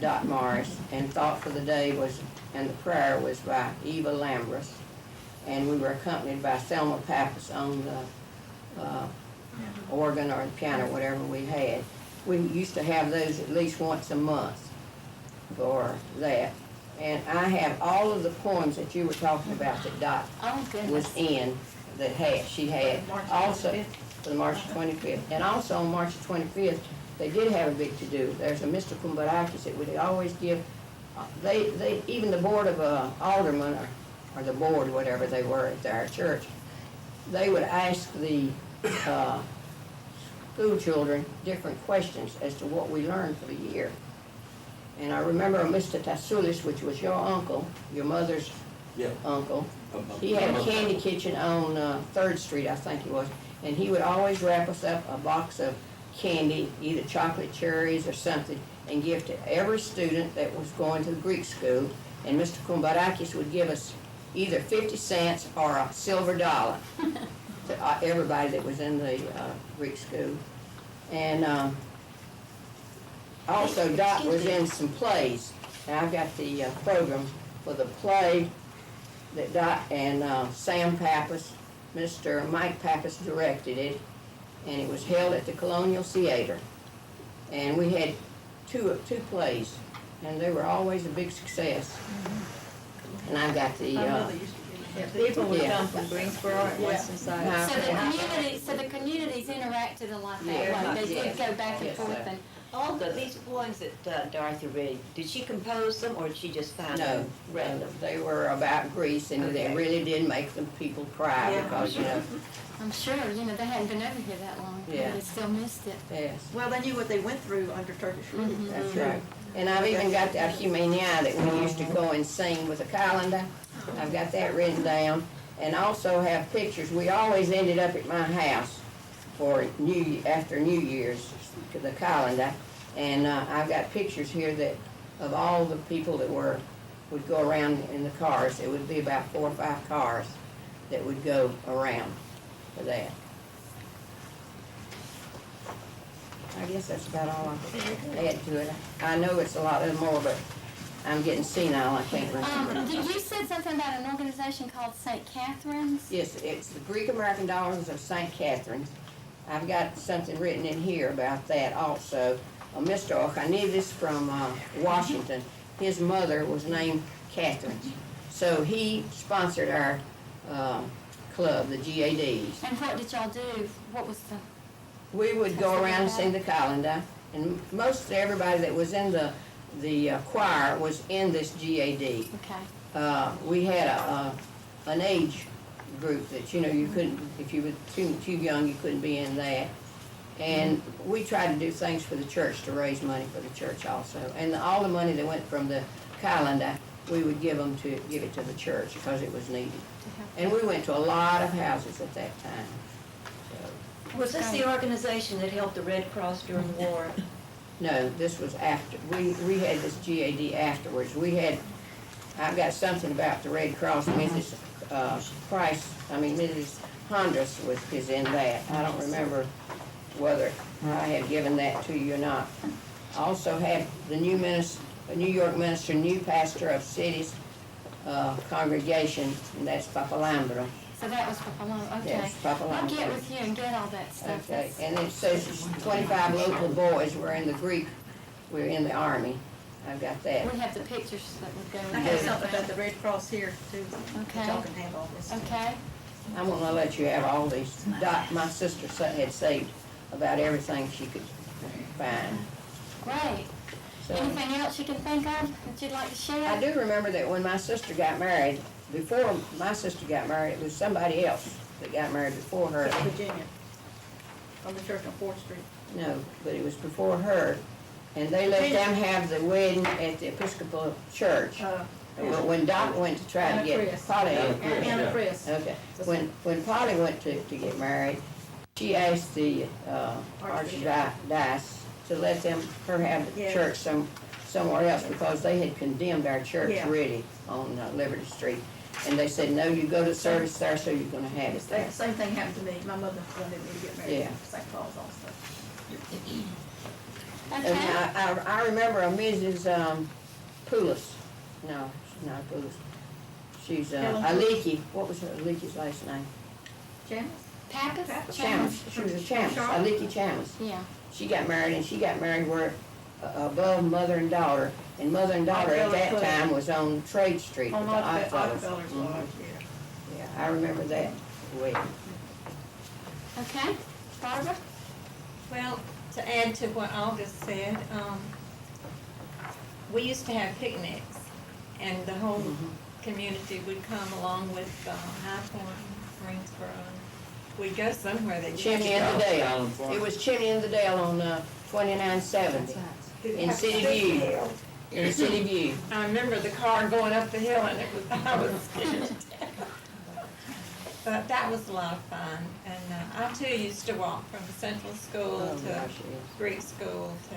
Dot Morris, and Thought for the Day was, and the prayer was by Eva Lambros, and we were accompanied by Thelma Pappas on the organ or the piano, whatever we had. We used to have those at least once a month for that. And I have all of the poems that you were talking about that Dot was in, that she had. Also, for the March 25th. And also on March 25th, they did have a big to-do. There's a Mr. Kumbarakis that would always give, even the board of aldermen, or the board, whatever they were at our church, they would ask the school children different questions as to what we learned for the year. And I remember Mr. Tassoulis, which was your uncle, your mother's uncle. He had a candy kitchen on 3rd Street, I think it was, and he would always wrap us up a box of candy, either chocolate cherries or something, and give to every student that was going to the Greek school. And Mr. Kumbarakis would give us either 50 cents or a silver dollar. to everybody that was in the Greek school. And also Dot was in some plays. And I've got the program for the play that Dot and Sam Pappas, Mr. Mike Pappas directed it, and it was held at the Colonial Theater. And we had two plays, and they were always a big success. And I've got the People would Yeah. come from Greensboro and Winston-Salem. So the communities interacted a lot that Yeah, way. They yeah. did go back and Yes, forth sir. and. All these poems that Dorothy read, did she compose them or did she just find No, them random? they were about Greece, and they Okay. really did make some people cry Yeah, because, you know, I'm sure, they hadn't been over here that long. Yeah. They still missed it. yes, Well, they knew what they went through under Turkish rule. that's right. And I've even got that Humania that we used to go and sing with a calendar. I've got that written down, and also have pictures. We always ended up at my house for after New Year's, the calendar. And I've got pictures here that of all the people that would go around in the cars. It would be about 4 or 5 cars that would go around for that. I guess that's about all I can add to it. I know it's a lot more, but I'm getting senile. I can't remember. You said something about an organization called St. Catherine's? Yes, it's the Greek American Daughters of St. Catherine's. I've got something written in here about that also. Mr. Ochanidis from Washington, his mother was named Catherine. So he sponsored our club, the GADs. And what did y'all do? What was the... We would go around and sing the calendar, and most everybody that was in the choir was in this GAD. Okay. We had an age group that, you couldn't, if you were too young, you couldn't be in that. And we tried to do things for the church to raise money for the church also. And all the money that went from the calendar, we would give it to the church because it was needed. And we went to a lot of houses at that time. Was this the organization that helped the Red Cross during the war? No, this was after. We had this GAD afterwards. I've got something about the Red Cross. Mrs. Mrs. Hondas is in that. I don't remember whether I had given that to you or not. I also had the New York minister, new pastor of cities congregation, and that's Papalambra. So that was Papalambra, okay. Yes, Papalambra. I'll get with you and get all that stuff. Okay, and it says 25 local boys were in the Greek, were in the army. I've got that. We have the pictures that would go I with have it. something about the Red Cross here too. Okay. Y'all can have all this. Okay. I'm gonna let you have all these. My sister had saved about everything she could find. Great. So, Anything else you can think of that you'd like to share? I do remember that when my sister got married, before my sister got married, it was somebody else that got married before her. Virginia, on the church on 4th Street. No, but it was before her, and they let them have the wedding at the Episcopal Church. When Doc went to try to get Polly, Anna Chris. okay, when Polly went to get married, she asked the Archdiocese to let her have the Yeah. church somewhere else because they had condemned our church Yeah. really on Liberty Street. And they said, no, you go to service there, so you're gonna have it there. Same thing happened to me. My mother wanted me to get married Yeah. in St. Paul's also. And Okay. I remember a Mrs. Poulos. No, she's not Poulos. She's Aliki. What was Aliki's last name? Janice? Pappas? Chamis. She was a Chamis. Aliki Chamis. Yeah. She got married, and she got married where above mother and daughter. And mother and daughter at that time was on Trade Street. On with the Oddfellows Oddfellows. Lodge, Yeah, I remember that wedding. Okay. Barbara? Well, to add to what August said, we used to have picnics, and the whole community would come along with High Point, Greensboro. We'd go somewhere that Chimney in the Dale. It was Chimney in the Dale on 2970 in City View. In City View. I remember the car going up the hill, and I was scared. But that was a lot of fun, and I too used to walk from Central School to Greek School to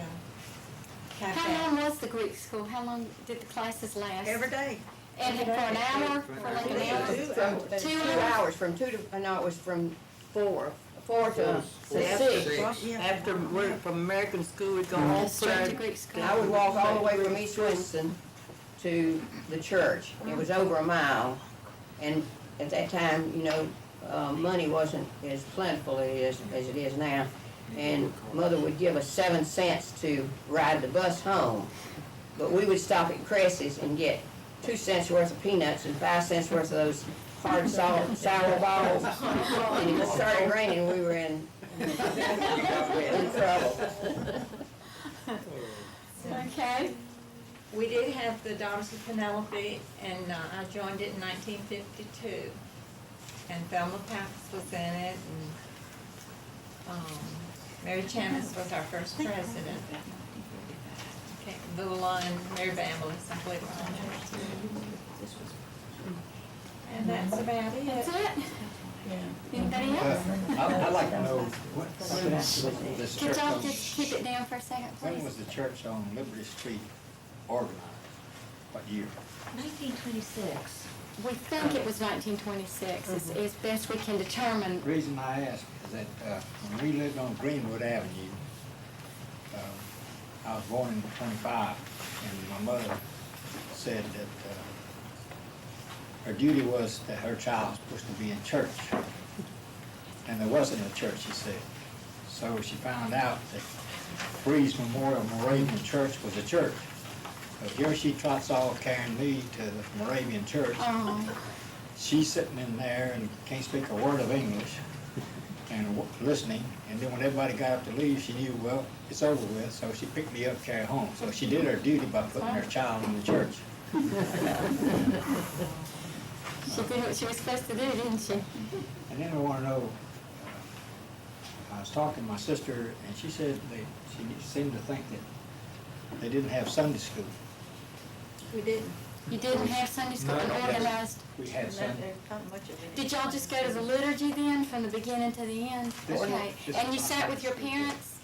Cafe. How long was the Greek school? How long did the classes last? Every day. And for an hour? For like an hour? From 2 hours, from 2 to, no, it was from 4 to 6. After work from American school, we'd go home. Straight to Greek school. I would walk all the way from East Winston to the church. It was over a mile. And at that time, you know, money wasn't as plentiful as it is now. And Mother would give us 7 cents to ride the bus home. But we would stop at Cressy's and get 2 cents worth of peanuts and 5 cents worth of those hard sour balls. And if it started raining, we were in trouble. Okay. We did have the Daughters of Penelope, and I joined it in 1952. And Thelma Pappas was in it, and Mary Chamis was our first president. Okay, Beulah and Mary Bambelis, I believe, were on there. And that's about it. That's it? Anybody else? I'd like to know, when was this Could church y'all on, just keep it down for a second, when please? was the church on Liberty Street organized? What year? 1926. We think it was 1926, as best we can determine. The reason I ask is that when we lived on Greenwood Avenue, I was born in 25, and my mother said that her duty was that her child was supposed to be in church. And there wasn't a church, she said. So she found out that Freeze Memorial Moravian Church was a church. So here she trots off carrying me to the Moravian Church. She's sitting in there and can't speak a word of English and listening. And then when everybody got up to leave, she knew, well, it's over with. So she picked me up, carried home. So she did her duty by putting her child in the church. She did what she was supposed to do, didn't she? And then I want to know, I was talking to my sister, and she said she seemed to think that they didn't have Sunday school. We didn't. You didn't have Sunday school organized? We had Sunday. Did y'all just go to the liturgy then, from the beginning to the end? This- Okay. this And you is sat with your parents?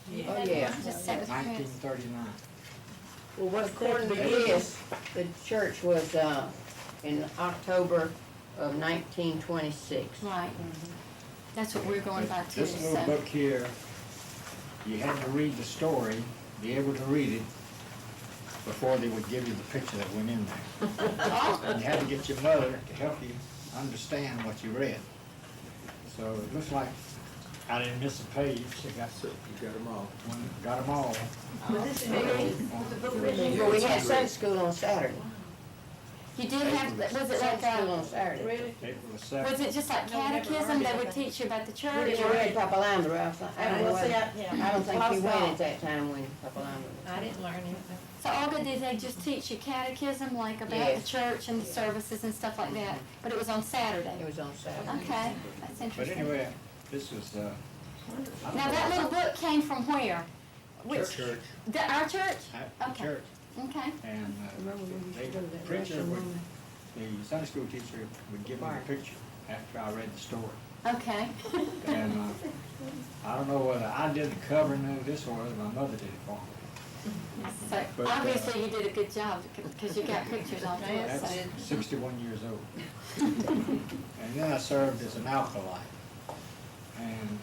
Oh, yeah. Just sat with your parents? 1939. Well, what according to this, the church was in October of 1926. Right. That's what we're going by too, This little so. book here, you had to read the story, be able to read it, before they would give you the picture that went in there. And you had to get your mother to help you understand what you read. So it looks like I didn't miss a page. You got them all. Got them all. Well, we had Sunday school on Saturday. You did have, was it like Sunday school on Saturday. Really? April the 7th. Was it just like catechism? They would teach you about the church? We read Papa Lambda, I don't know. I don't think you went Well, at that time when Papa Lambda. I didn't learn anything. So Olga, did they just teach you catechism, like about the Yes. church and the services and stuff like that? But it was on Saturday? It was on Saturday. Okay, that's But interesting. anyway, this was, Now, that little book came from where? Which? Church. Our church? At Okay. church. Okay. And the preacher would, the Sunday school teacher would give me the picture after I read the story. Okay. And I don't know whether I did the cover and knew this or whether my mother did it for me. So But, obviously you did a good job because you got pictures on it. That's So. 61 years old. And then I served as an alkali. And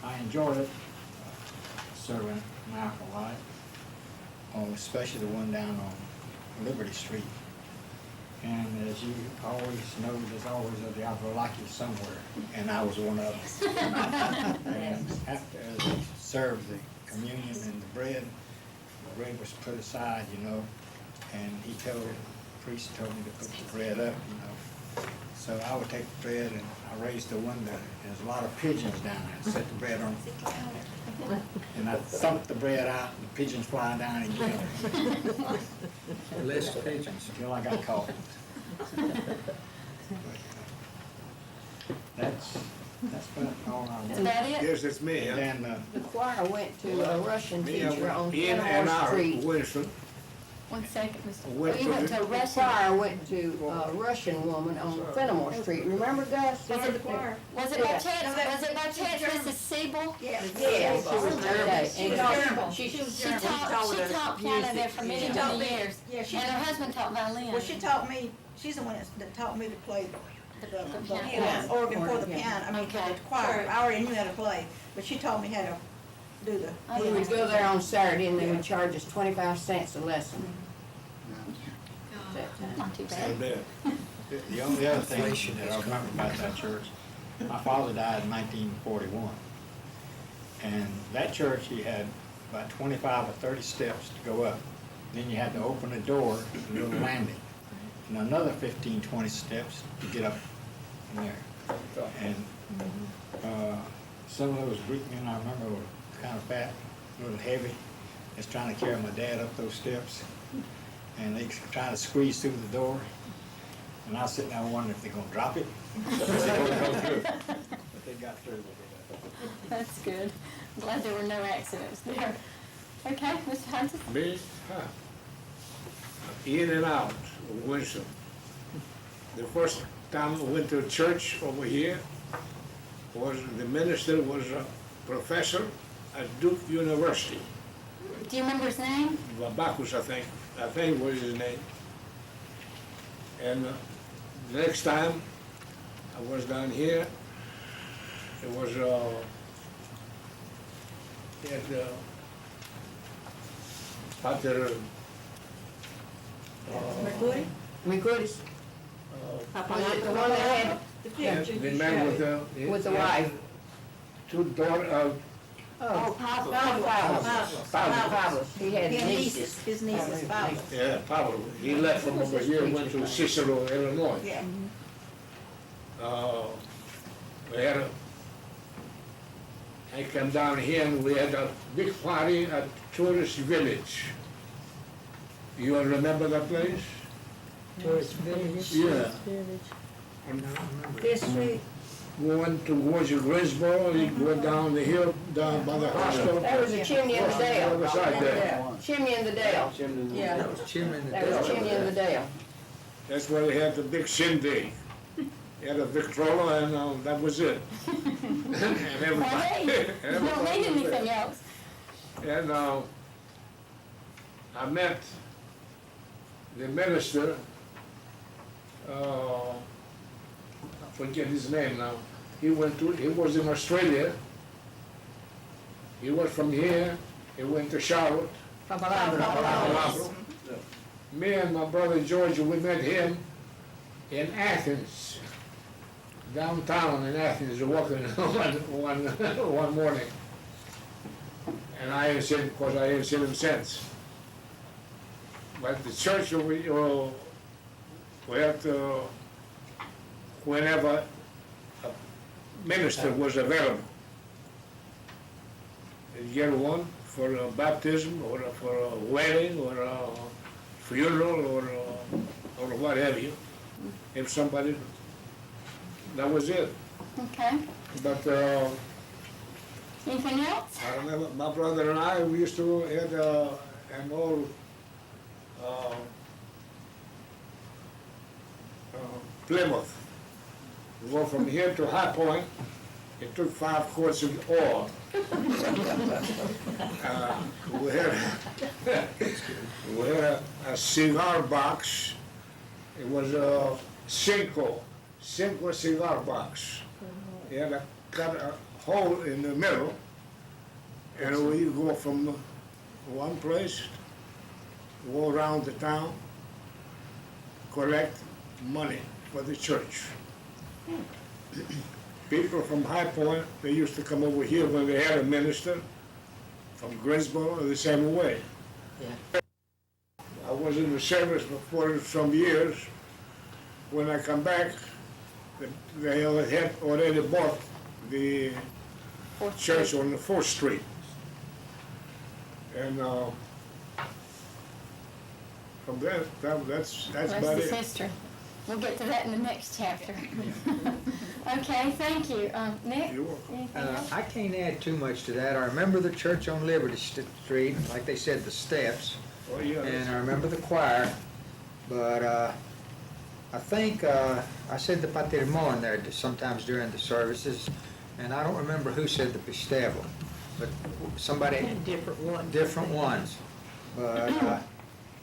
I enjoyed it, serving an alkali, especially the one down on Liberty Street. And as you always know, there's always a Diabolaki somewhere, and I was one of them. And after they served the communion and the bread was put aside, and the priest told me to put the bread up, So I would take the bread and I raised the window, and there's a lot of pigeons down there, and set the bread on. And I thumped the bread out, and the pigeons flying down again. Less pigeons until I got caught. That's about all I want. Is that it? Yes, it's me. And then, The choir went to a Russian Me, teacher on in and Fenimore out, Street. Wilson. 1 second, Mr. Went You went to to a The Russian. choir went to a Russian woman on Fenimore Street. Remember, Gus? Was it by Yeah. chance Mrs. Siebel? Yeah, she was okay. She was And She German. taught piano there for many, She taught many me- years. yeah, she And her taught- husband taught violin. Well, she taught me, she's the one that taught me to play the piano, organ for the piano, I mean, for the choir. I already knew how to play, but she taught me how to do the. We would go there on Saturday and they would charge us 25 cents a lesson. Not too So bad. the only other thing that I remember about that church, my father died in 1941. And that church, he had about 25 or 30 steps to go up. Then you had to open a door, a little landing, and another 15, 20 steps to get up in there. And some of those Greek men I remember were kind of fat, a little heavy, just trying to carry my dad up those steps. And they trying to squeeze through the door. And I was sitting there wondering if they're gonna drop it. But they got through with it. That's good. I'm glad there were no accidents there. Okay, Mr. Hudson? Me? In and out of Winston. The first time I went to church over here was the minister was a professor at Duke University. Do you remember his name? Bacchus, I think was his name. And the next time I was down here, it was at Pater McGoody's. The one that had The picture. the man with the wife. two daughters. Oh, Pablo. He had nieces. His nieces, Pablo. Yeah, Pablo. He left from over here, went to Cicero, Illinois. Yeah. We had I came down here and we had a big party at Tourist Village. You all remember that place? Tourist Village. Yeah. This street. Going towards Greensboro, you go down the hill, down by the hospital. That was a chimney in the dale. Other side there. Chimney in the dale. Yeah. That was chimney in the dale. That's where they had the big shindig. They had a Victrola and that was it. And everybody. You don't need anything else. And I met the minister, I forget his name now. He was in Australia. He was from here. He went to Charlotte. Palabra. Me and my brother George, we met him in Athens, downtown in Athens, walking one morning. And I haven't seen, of course, I haven't seen him since. But the church, we have to, whenever a minister was available, you get one for a baptism or for a wedding or a funeral or what have you. If somebody, that was it. Okay. But Anything else? I remember my brother and I, we used to have an old Plymouth. We go from here to High Point. It took 5 quarts of oil. We had a cigar box. It was a Cinco cigar box. It had cut a hole in the middle, and we go from one place, go around the town, collect money for the church. People from High Point, they used to come over here when they had a minister. From Greensboro, the same way. Yeah. I was in the service for some years. When I come back, they had already bought the church on the 4th Street. And from there, that's about Rest is it. history. We'll get to that in the next chapter. Okay, thank you. Nick? You're welcome. Anything else? I can't add too much to that. I remember the church on Liberty Street, like they said, the steps, Oh, yeah. and I remember the choir, but I think I said the Patermon there sometimes during the services, and I don't remember who said the Pistevo, but somebody, different ones. But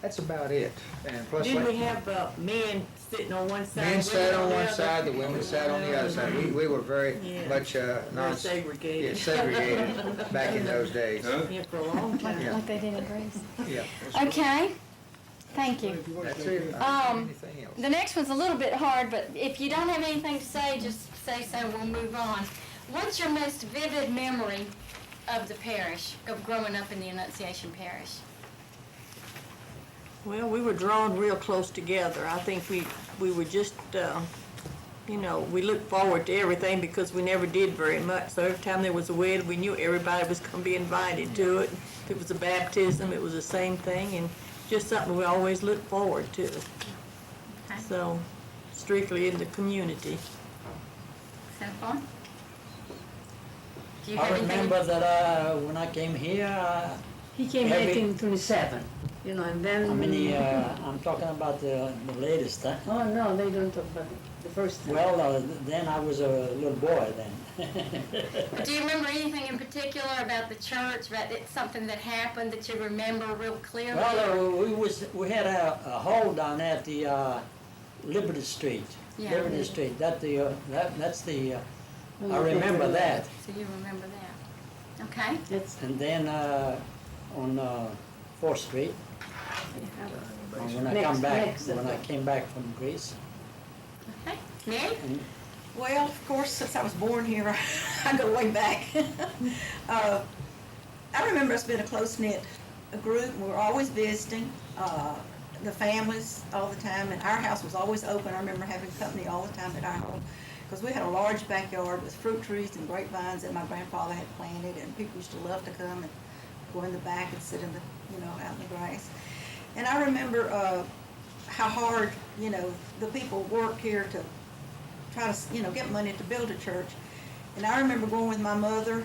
that's about it. And plus, Didn't like, we have men sitting on one side. Men sat women on one the other. side, the women sat on the other side. We were very Yeah. much, Very segregated. segregated back in those days. Yeah, for a long time. Yeah. Like they did in Greece. Yeah. Okay, thank you. That's it. Anything else? The next one's a little bit hard, but if you don't have anything to say, just say so, we'll move on. What's your most vivid memory of the parish, of growing up in the Annunciation parish? Well, we were drawn real close together. I think we were just, you know, we looked forward to everything because we never did very much. So every time there was a wedding, we knew everybody was going to be invited to it. If it was a baptism, it was the same thing, and just something we always looked forward to. Okay. So, strictly in the community. So far? Do you I have anything? remember that when I came here, He came in Every- 1827, you know, and then. how many, I'm talking about the latest, huh? Oh, no, they don't talk about the first time. Well, then I was a little boy then. Do you remember anything in particular about the church, about something that happened that you remember real clearly? Well, we had a hall down at the Liberty Street. Yeah. Liberty Street. That's the. Oh, I remember that. So you remember that? Okay. That's, And then on 4th Street, when I came back from Greece. Okay. Mary? And Well, of course, since I was born here, I go way back. I remember us being a close-knit group. We were always visiting, the families all the time, and our house was always open. I remember having company all the time at our home, because we had a large backyard with fruit trees and grapevines that my grandfather had planted, and people used to love to come and go in the back and sit in the, you know, out in the grass. And I remember how hard, you know, the people work here to try to, you know, get money to build a church. And I remember going with my mother,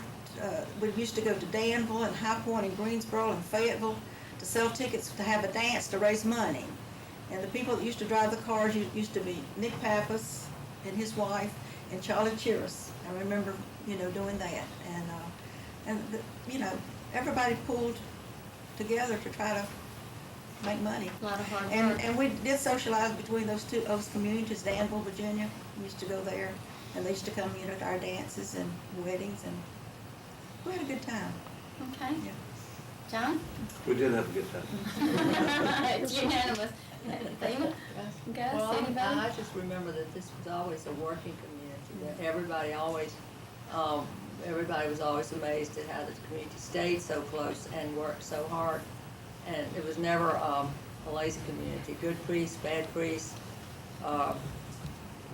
we used to go to Danville and High Point and Greensboro and Fayetteville to sell tickets to have a dance to raise money. And the people that used to drive the cars used to be Nick Pappas and his wife and Charlie Chiris. I remember, you know, doing that. You know, everybody pulled together to try to make money. A lot of hard work. And we did socialize between those communities. Danville, Virginia, we used to go there, and they used to come, you know, to our dances and weddings, and we had a good time. Okay. Yeah. John? We did have a good time. It's unanimous. Dana? Gus, Well, anybody? I just remember that this was always a working community, that everybody was always amazed at how the community stayed so close and worked so hard. And it was never a lazy community. Good priests, bad priests,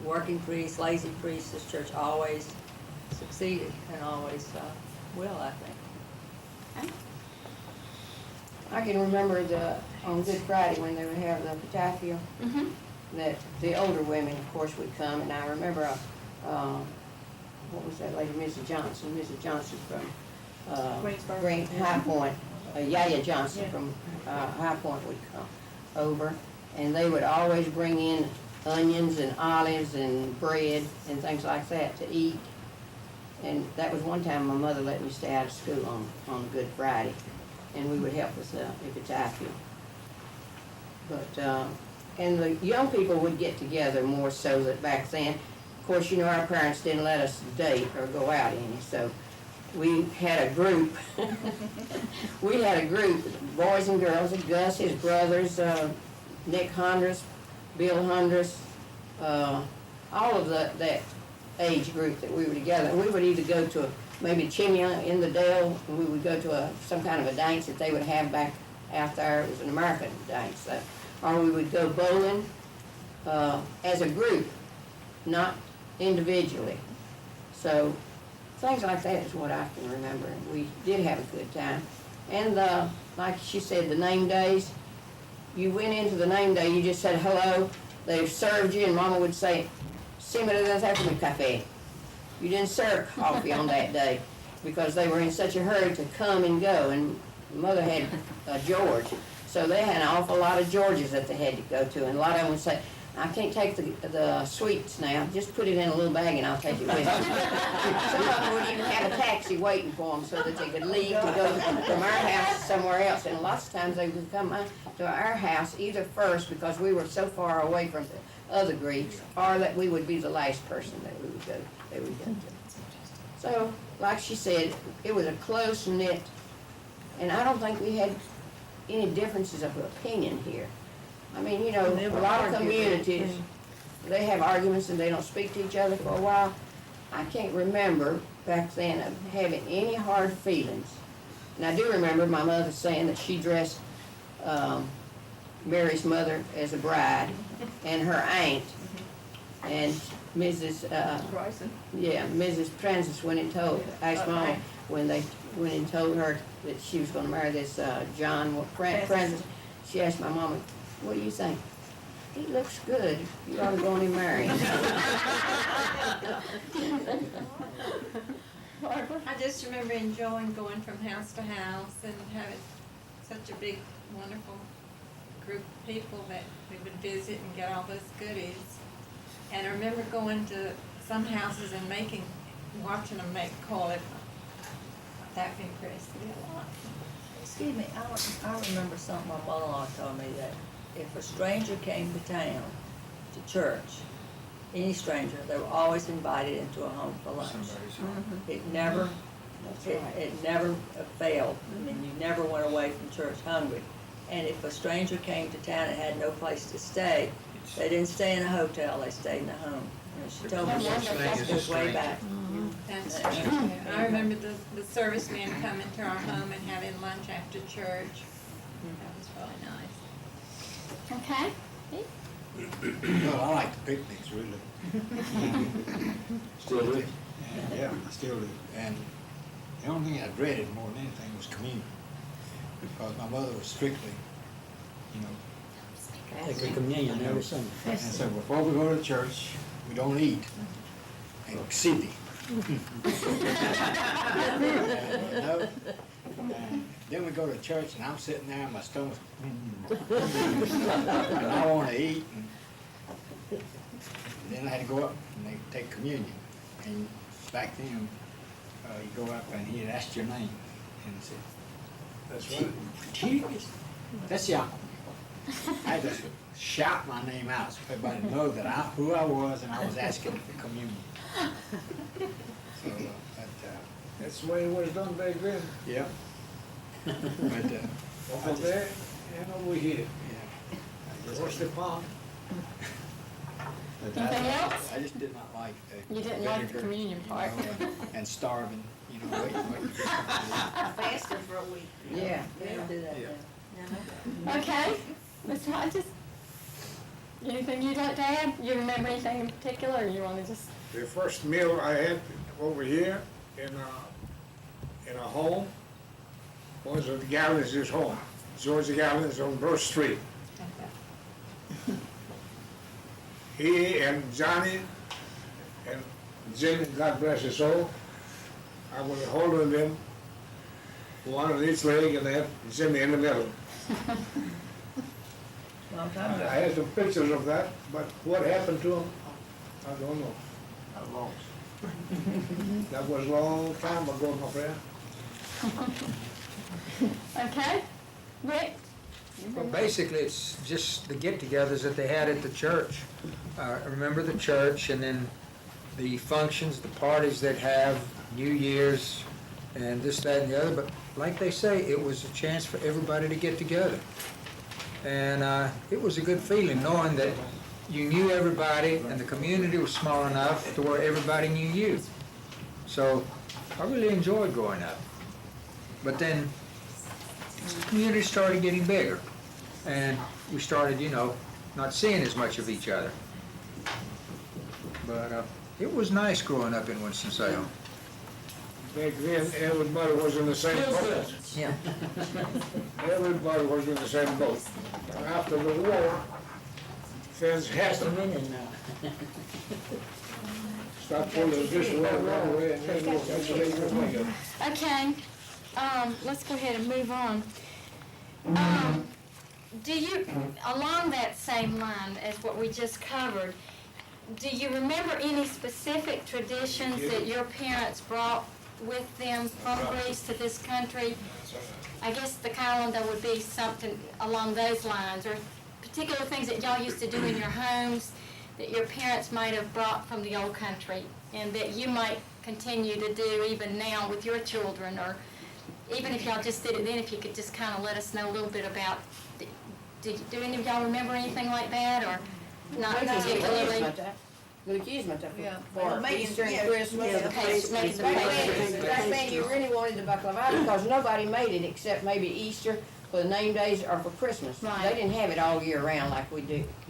working priests, lazy priests. This church always succeeded and always will, I think. Okay. I can remember on Good Friday when they would have the Epitaphium, Mm-hmm. that the older women, of course, would come, and I remember, what was that lady, Mrs. Johnson from, Greensboro. High Point, Yaya Johnson from, High Point would come over, and they would always bring in onions and olives and bread and things like that to eat. And that was one time my mother let me stay out of school on Good Friday, and we would help with the epitaphium. But, and the young people would get together more so that back then, of course, you know, our parents didn't let us date or go out any, so we had a group. We had a group, boys and girls, Gus, his brothers, Nick Hundress, Bill Hundress, all of that age group that we were together. And we would either go to maybe Chimney in the Dale, and we would go to some kind of a dance that they would have back out there. It was an American dance. Or we would go bowling as a group, not individually. So things like that is what I can remember. We did have a good time. And like she said, the name days, you went into the name day, you just said hello, they served you, and Mama would say, "Simmer das här för cafe." You didn't serve coffee on that day because they were in such a hurry to come and go, and Mother had George. So they had an awful lot of Georges that they had to go to, and a lot of them would say, I can't take the sweets now, just put it in a little bag and I'll take it with me. Some of them would even have a taxi waiting for them so that they could leave to go from our house somewhere else. And lots of times they would come to our house either first because we were so far away from the other Greeks, or that we would be the last person that they would go to. So, like she said, it was a close-knit, and I don't think we had any differences of opinion here. I mean, you know, a lot of communities, they have arguments and they don't speak to each other for a while. I can't remember back then of having any hard feelings. And I do remember my mother saying that she dressed Mary's mother as a bride and her aunt. And Mrs. Mrs. Francis went and asked Mom when they went and told her that she was gonna marry this John Francis. She asked my mama, "What do you think? He looks good. You ought to go on and marry him." I just remember enjoying going from house to house and having such a big, wonderful group of people that we would visit and get all those goodies. And I remember going to some houses and watching them make call-it. That impressed me a lot. Excuse me, I remember something my mother-in-law told me, that if a stranger came to town, to church, any stranger, they were always invited into a home for lunch. It never, it never failed, and you never went away from church hungry. And if a stranger came to town and had no place to stay, they didn't stay in a hotel, they stayed in a home. And she told me that goes way back. That's true. I remember the servicemen coming to our home and having lunch after church. That was really nice. Okay. Well, I like the picnics, really. Still do? Yeah, I still do. And the only thing I dreaded more than anything was communion. Because my mother was strictly, you know, Take the communion every Sunday. and so before we go to church, we don't eat. And city. Then we go to church and I'm sitting there and my stomach's, and I want to eat. And then I had to go up and they take communion. And back then, you go up and he'd ask your name and he said, That's right. that's Yaakov. I just shout my name out so everybody know that who I was and I was asking for communion. So, That's the way it was done back then. yeah. But, Over there and over here. yeah. What's the palm? But Anything else? I just did not like the You didn't like the vinegar, communion you part. know, and starving, you know, waiting for something to Fasted for a week. Yeah. They don't do that Yeah. now. Okay, Mr. Hodges? Anything you'd like to add? You remember anything in particular, or you want to just? The first meal I had over here in a home was at the Gallins' home. George Gallins on Broad Street. He and Johnny and Jimmy, God bless his soul, I was holding them, one on each leg, and they had Jimmy in the middle. Long time ago. I had some pictures of that, but what happened to him, I don't know. I lost. That was a long time ago, my friend. Okay, Rick? Well, basically, it's just the get-togethers that they had at the church. Remember the church, and then the functions, the parties they'd have, New Year's, and this, that, and the other. But like they say, it was a chance for everybody to get together. And it was a good feeling knowing that you knew everybody, and the community was small enough to where everybody knew you. So I really enjoyed growing up. But then the community started getting bigger, and we started, you know, not seeing as much of each other. But it was nice growing up in Winston-Salem. Back then, everybody was in the same boat. Yeah. Everybody was in the same boat. After the war, things Just a happened. minute now. Stop pulling this way, that way, and then go, that's the way you're going to go. Okay, let's go ahead and move on. do you, along that same line as what we just covered, do you remember any specific traditions that your parents brought with them from Greece to this country? I guess the calendar would be something along those lines, or particular things that y'all used to do in your homes that your parents might have brought from the old country and that you might continue to do even now with your children, or even if y'all just did it then, if you could just kind of let us know a little bit about, do any of y'all remember anything like that, or not particularly? Amusement Yeah. for Easter and Christmas. Yeah, the pastries. Back then, you really wanted the baklava because nobody made it except maybe Easter for the name days or for Christmas. Right. They didn't have it all year round like you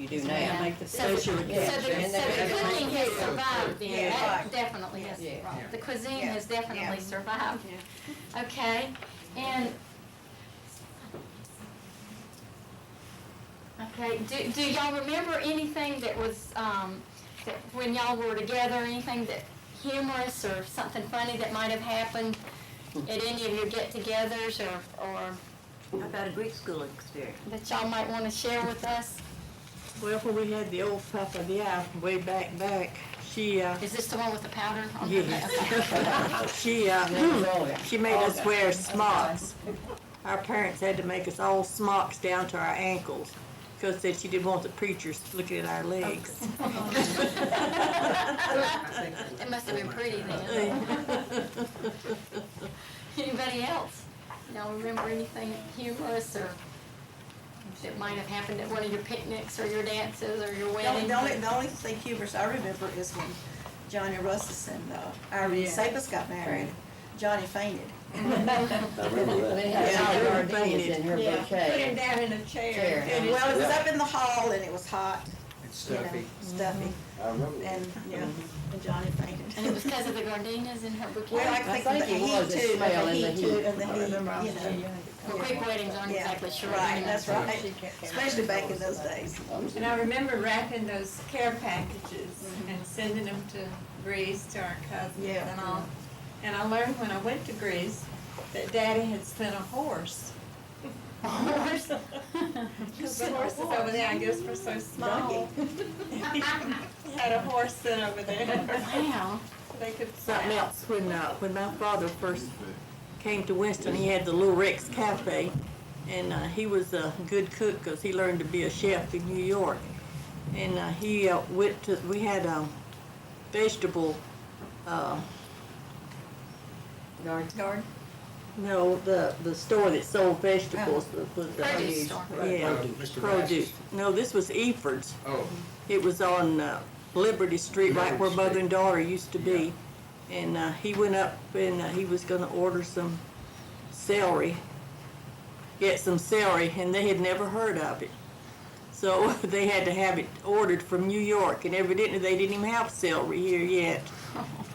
do now. Yeah. Make the So the special cooking has survived then, Yeah. that definitely has, Yeah. right. The cuisine Yeah. has definitely Yeah. survived. Okay, and, okay, do y'all remember anything that was, that when y'all were together, anything that humorous or something funny that might have happened at any of your get-togethers, or How about a Greek school experience? that y'all might want to share with us? Well, when we had the old Papa Dia way back, she, Is this the one with the powder on Yes. Okay. she made us wear smocks. Our parents had to make us all smocks down to our ankles, because said she didn't want the preachers looking at our legs. It must have been pretty then. Anybody else? Y'all remember anything humorous or that might have happened at one of your picnics or your dances or your weddings? The only thing humorous I remember is when Johnny Rustis and Irene Sapis got married. Johnny fainted. I remember They that. had Yeah, gardenias in her yeah. Put him bouquet. down in a chair. Chair. Well, it was up in the hall and it was hot, It's you know, stuffy. stuffy, I remember that. and, yeah, and Johnny fainted. And it was because of the gardenias in her bouquet? Well, I I think think the it was heat the too, smell the and the heat too, heat. and the heat, you know. Well, Greek weddings aren't Yeah, exactly sure. right, that's right, especially back in those days. And I remember wrapping those care packages and sending them to Greece to our cousins Yeah. and all. And I learned when I went to Greece that Daddy had sent a horse. A horse? Because the horses over there, I guess, were so small. He had a horse sit over there. Wow. So they could Something fly. else, when my father first came to Winston, he had the Little Rex Cafe, and he was a good cook because he learned to be a chef in New York. And he went to, we had a vegetable, Garden? no, the store that sold vegetables was Produce store. Yeah, Mr. produce. No, this was Eford's. Oh, It was on Liberty Street, right where Liberty mother Street. and daughter used to be. And he went up and he was gonna order some celery, get some celery, and they had never heard of it. So they had to have it ordered from New York, and evidently they didn't even have celery here yet.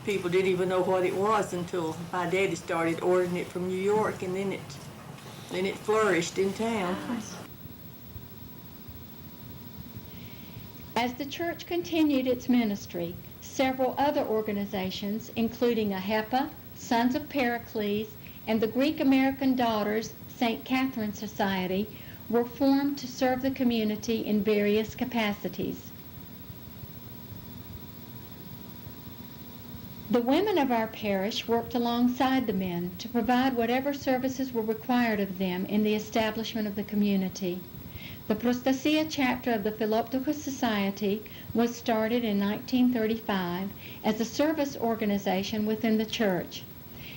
People didn't even know what it was until my daddy started ordering it from New York, and then it flourished in town. As the church continued its ministry, several other organizations, including AHEPA, Sons of Pericles, and the Greek American Daughters St. Catherine Society, were formed to serve the community in various capacities. The women of our parish worked alongside the men to provide whatever services were required of them in the establishment of the community. The Prostasia chapter of the Philoptochos Society was started in 1935 as a service organization within the church,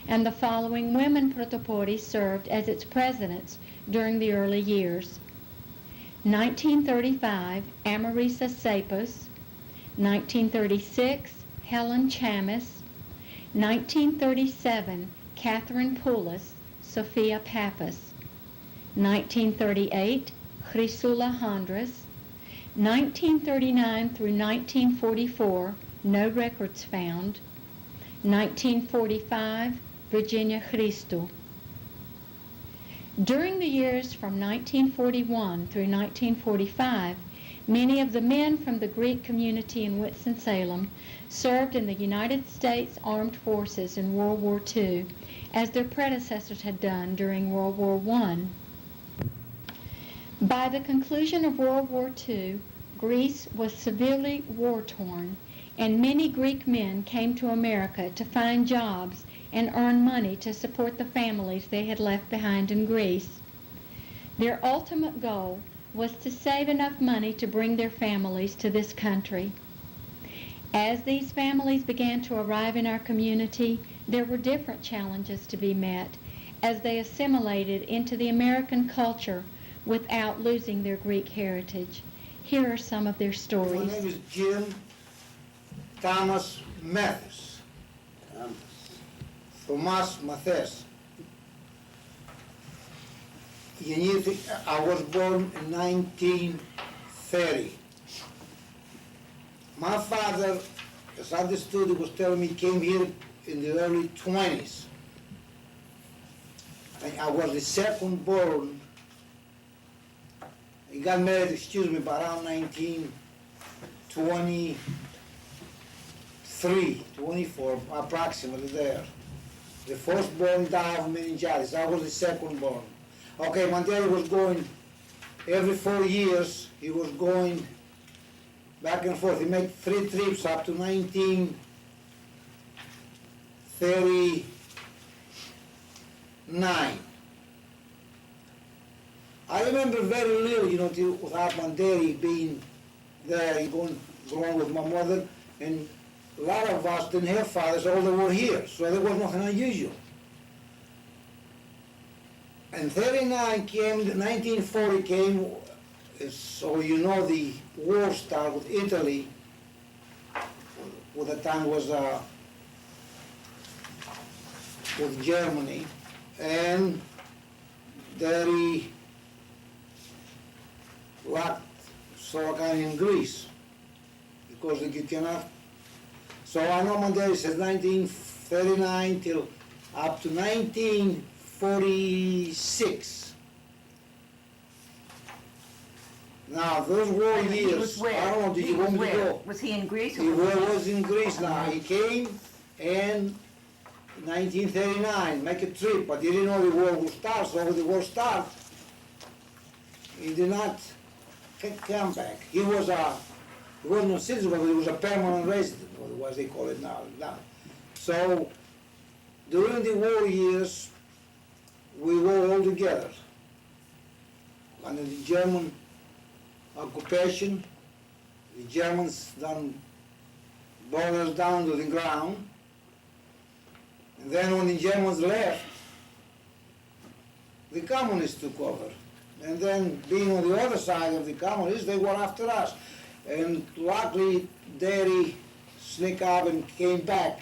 and the following women protopori served as its presidents during the early years. 1935, Amarisa Sapos. 1936, Helen Chamis. 1937, Catherine Poulos, Sophia Pappas. 1938, Chrysula Hondras. 1939 through 1944, no records found. 1945, Virginia Christou. During the years from 1941 through 1945, many of the men from the Greek community in Winston-Salem served in the United States Armed Forces in World War II, as their predecessors had done during World War I. By the conclusion of World War II, Greece was severely war-torn, and many Greek men came to America to find jobs and earn money to support the families they had left behind in Greece. Their ultimate goal was to save enough money to bring their families to this country. As these families began to arrive in our community, there were different challenges to be met as they assimilated into the American culture without losing their Greek heritage. Here are some of their My stories. name is Jim Thomas Mathis. Thomas Mathis. I was born in 1930. My father, as I understood, he was telling me, came here in the early 20s. I was the second born. He got married, around 1923, 24, approximately there. The firstborn died of meningitis. I was the second born. Okay, my dad was going, every 4 years, he was going back and forth. He made 3 trips up to 1939. I remember very little, without my daddy being there, growing with my mother, and a lot of us didn't have fathers, all they were here, so there was nothing unusual. And 39 came, 1940 came, so the war started with Italy, at the time was with Germany, and Daddy locked Sorocan in Greece, because you cannot. So I know my daddy says 1939 till up to 1946. Now, those war He years, was where? I don't know, did He you was want me to where? go? Was he in Greece? He was in Greece now. He came and 1939, make a trip, but he didn't know the war would start, so when the war started, he did not come back. He wasn't a citizen, but he was a permanent resident, or as they call it now. So, during the war years, we were all together. Under the German occupation, the Germans brought us down to the ground. And then when the Germans left, the communists took over. And then being on the other side of the communists, they were after us. And luckily, Daddy sneaked up and came back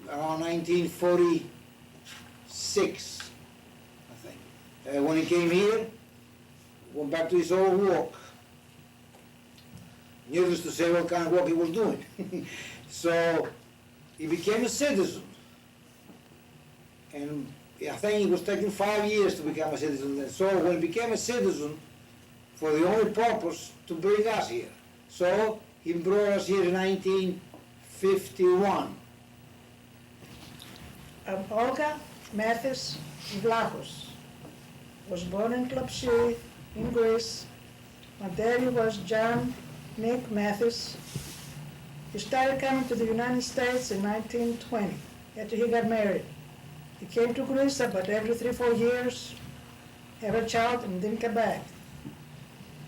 around 1946, I think. When he came here, went back to his old work. Needless to say what kind of work he was doing. So he became a citizen. And I think it was taking 5 years to become a citizen. And so when he became a citizen, for the only purpose to bring us here. So he brought us here in 1951. Olga Mathis Vlachos was born in Klopsy in Greece. My daddy was John Nick Mathis. He started coming to the United States in 1920, after he got married. He came to Greece about every 3-4 years, have a child, and didn't come back.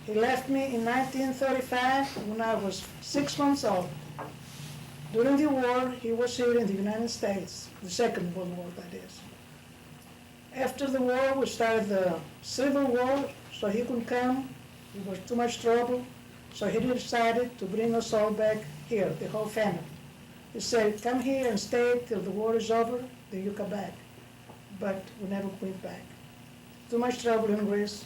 He left me in 1935 when I was 6 months old. During the war, he was here in the United States, the Second World War, that is. After the war, we started the Civil War, so he couldn't come. It was too much trouble, so he decided to bring us all back here, the whole family. He said, come here and stay till the war is over, then you come back. But we never went back. Too much trouble in Greece.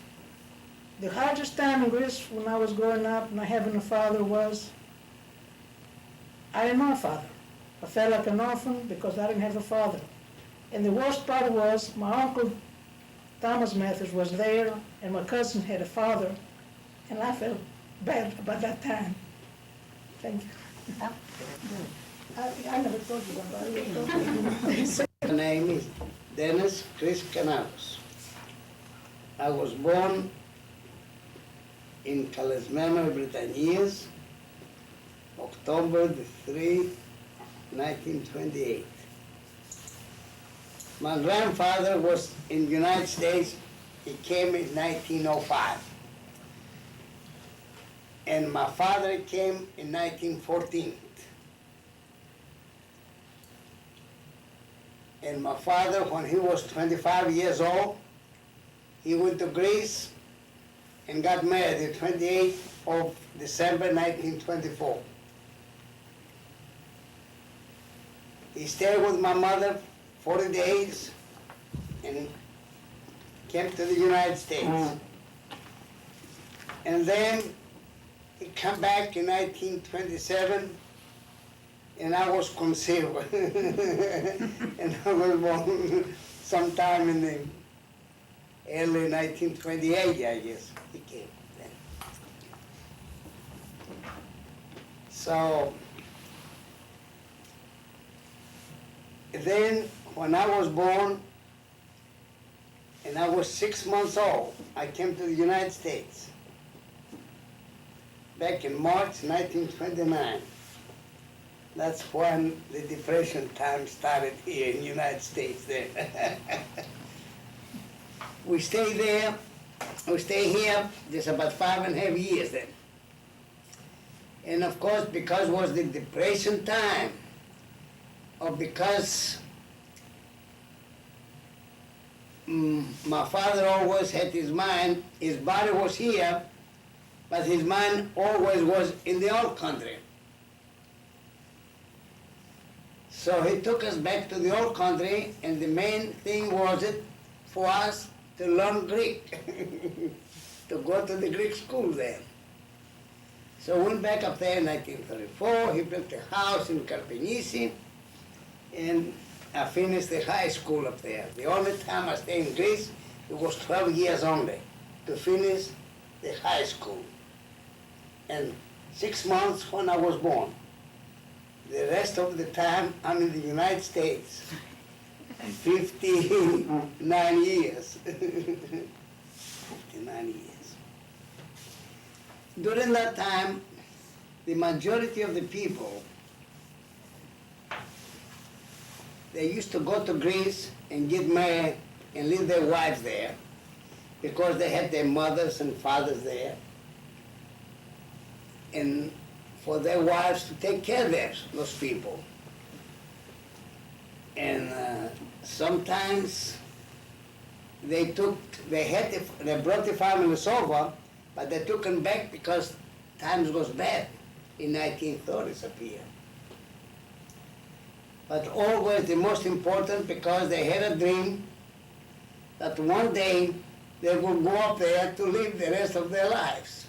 The hardest time in Greece when I was growing up, not having a father, was I didn't know a father. I felt like an orphan because I didn't have a father. And the worst part was my uncle Thomas Mathis was there, and my cousin had a father, and I felt bad about that time. Thank you. I never told you about it. My name is Dennis Chris Canales. I was born in Talismana, Britannias, October the 3, 1928. My grandfather was in the United States. He came in 1905. And my father came in 1914. And my father, when he was 25 years old, he went to Greece and got married the 28th of December 1924. He stayed with my mother 40 days and came to the United States. And then he came back in 1927, and I was conceived. And I was born sometime in the early 1928, I guess, he came then. So, then when I was born, and I was 6 months old, I came to the United States back in March 1929. That's when the Depression time started here in the United States then. We stayed there, we stayed here just about 5.5 years then. And of course, because it was the Depression time, or because my father always had his mind, his body was here, but his mind always was in the old country. So he took us back to the old country, and the main thing was it for us to learn Greek, to go to the Greek school there. So we went back up there in 1934, he built a house in Karpenisi, and I finished the high school up there. The only time I stayed in Greece, it was 12 years only to finish the high school. And 6 months when I was born. The rest of the time, I'm in the United States. 59 years. 59 years. During that time, the majority of the people, they used to go to Greece and get married and leave their wives there because they had their mothers and fathers there. And for their wives to take care of those people. And sometimes they brought the families over, but they took them back because times was bad in 1930s up here. But always the most important, because they had a dream that one day they would go up there to live the rest of their lives.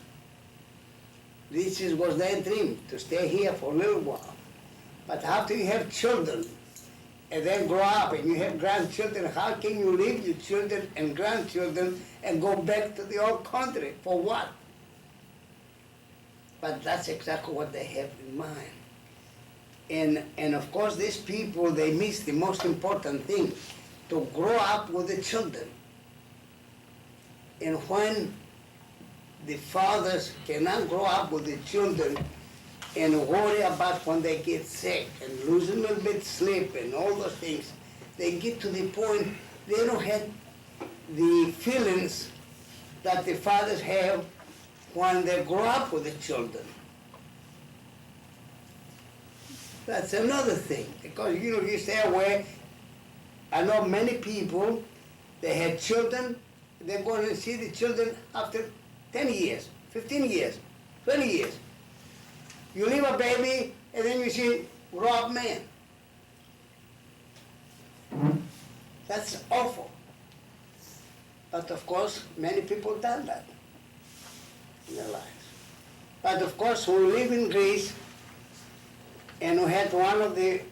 This was their dream, to stay here for a little while. But after you have children, and then grow up and you have grandchildren, how can you leave your children and grandchildren and go back to the old country? For what? But that's exactly what they have in mind. And of course, these people, they miss the most important thing, to grow up with the children. And when the fathers cannot grow up with the children and worry about when they get sick and lose a little bit sleep and all those things, they get to the point they don't have the feelings that the fathers have when they grow up with the children. That's another thing, because you stay away. I know many people, they had children, they're going to see the children after 10 years, 15 years, 20 years. You leave a baby, and then you see grown-up man. That's awful. But of course, many people done that in their lives. But of course, we live in Greece, and we had one of the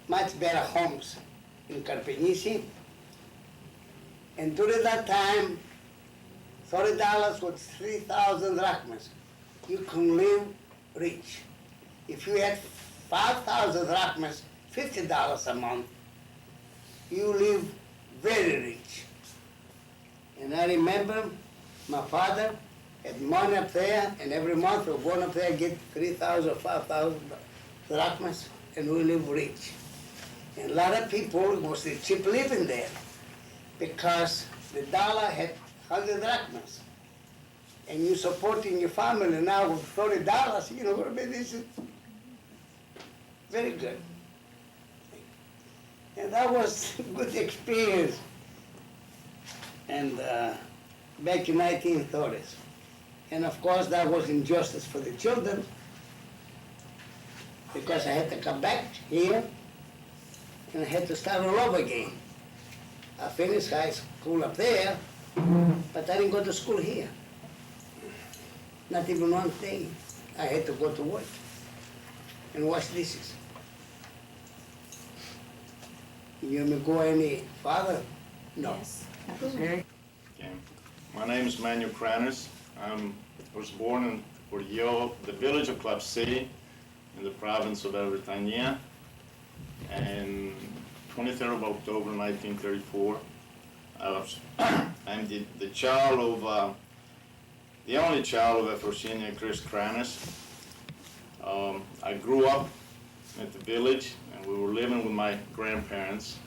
much better homes in Karpenisi. And during that time, $30 was 3,000 drachmas. You can live rich. If you had 5,000 drachmas, $50 a month, you live very rich. And I remember my father had money up there, and every month we go up there, get 3,000, 5,000 drachmas, and we live rich. And a lot of people was the cheap living there, because the dollar had 100 drachmas. And you supporting your family now with $30, you know what I mean? This is very good. And that was a good experience. And back in 1930s. And of course, that was injustice for the children, because I had to come back here and I had to start all over again. I finished high school up there, but I didn't go to school here. Not even one day. I had to go to work and wash dishes. You may go any farther? No. Yes. Okay. My name is Manuel Kranis. I was born in Portillo, the village of Club City, in the province of El Britania, and 23rd of October 1934. I'm the child of, the only child of Efrosinia Chris Kranis. I grew up at the village, and we were living with my grandparents,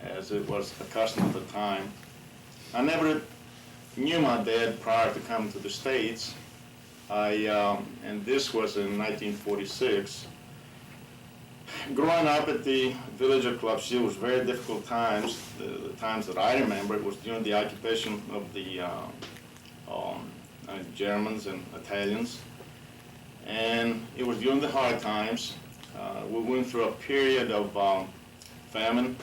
as it was a custom at the time. I never knew my dad prior to coming to the States. And this was in 1946. Growing up at the village of Club City was very difficult times. The times that I remember, it was during the occupation of the Germans and Italians. And it was during the hard times. We went through a period of famine.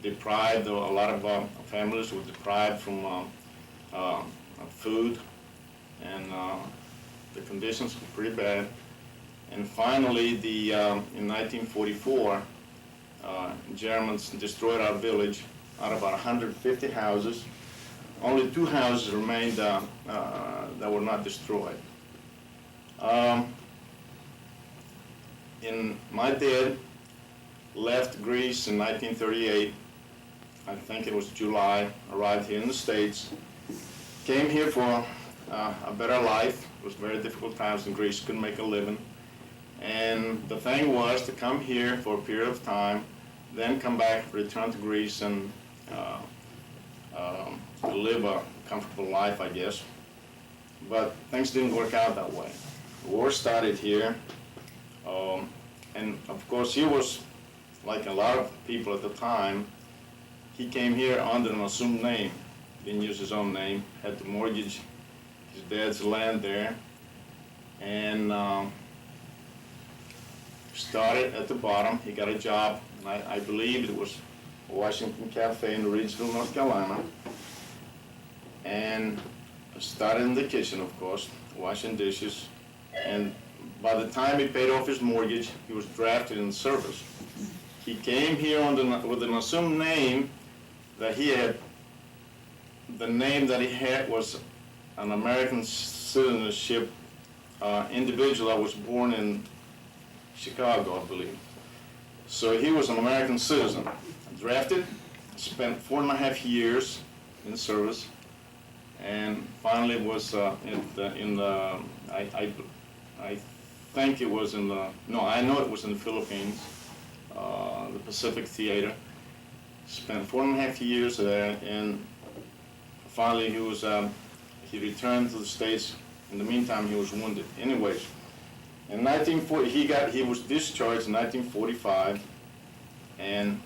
Deprived, a lot of families were deprived from food, and the conditions were pretty bad. And finally, in 1944, Germans destroyed our village. Out of about 150 houses, only 2 houses remained that were not destroyed. My dad left Greece in 1938. I think it was July, arrived here in the States, came here for a better life. It was very difficult times in Greece, couldn't make a living. And the thing was to come here for a period of time, then come back, return to Greece, and live a comfortable life, I guess. But things didn't work out that way. The war started here, and of course he was, like a lot of people at the time, he came here under an assumed name, didn't use his own name, had to mortgage his dad's land there, and started at the bottom. He got a job, and I believe it was a Washington Cafe in Reidsville, North Carolina, and started in the kitchen, of course, washing dishes, and by the time he paid off his mortgage, he was drafted in the service. He came here with an assumed name that he had. The name that he had was an American citizenship individual that was born in Chicago, I believe. So he was an American citizen. Drafted, spent 4.5 years in service, and finally was I think it was in the, no, I know it was in the Philippines, the Pacific Theater. Spent 4.5 years there, and finally he returned to the States. In the meantime, he was wounded. Anyways, in 1940, he was discharged in 1945, and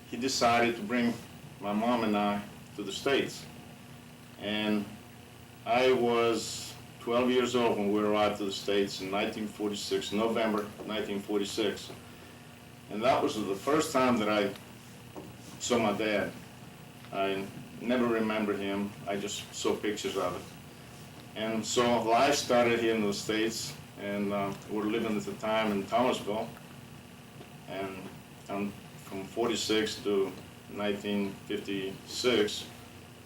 he decided to bring my mom and I to the States. And I was 12 years old when we arrived to the States in 1946, November 1946. And that was the first time that I saw my dad. I never remember him. I just saw pictures of it. And so life started here in the States, and we were living at the time in Thomasville. And from 46 to 1956,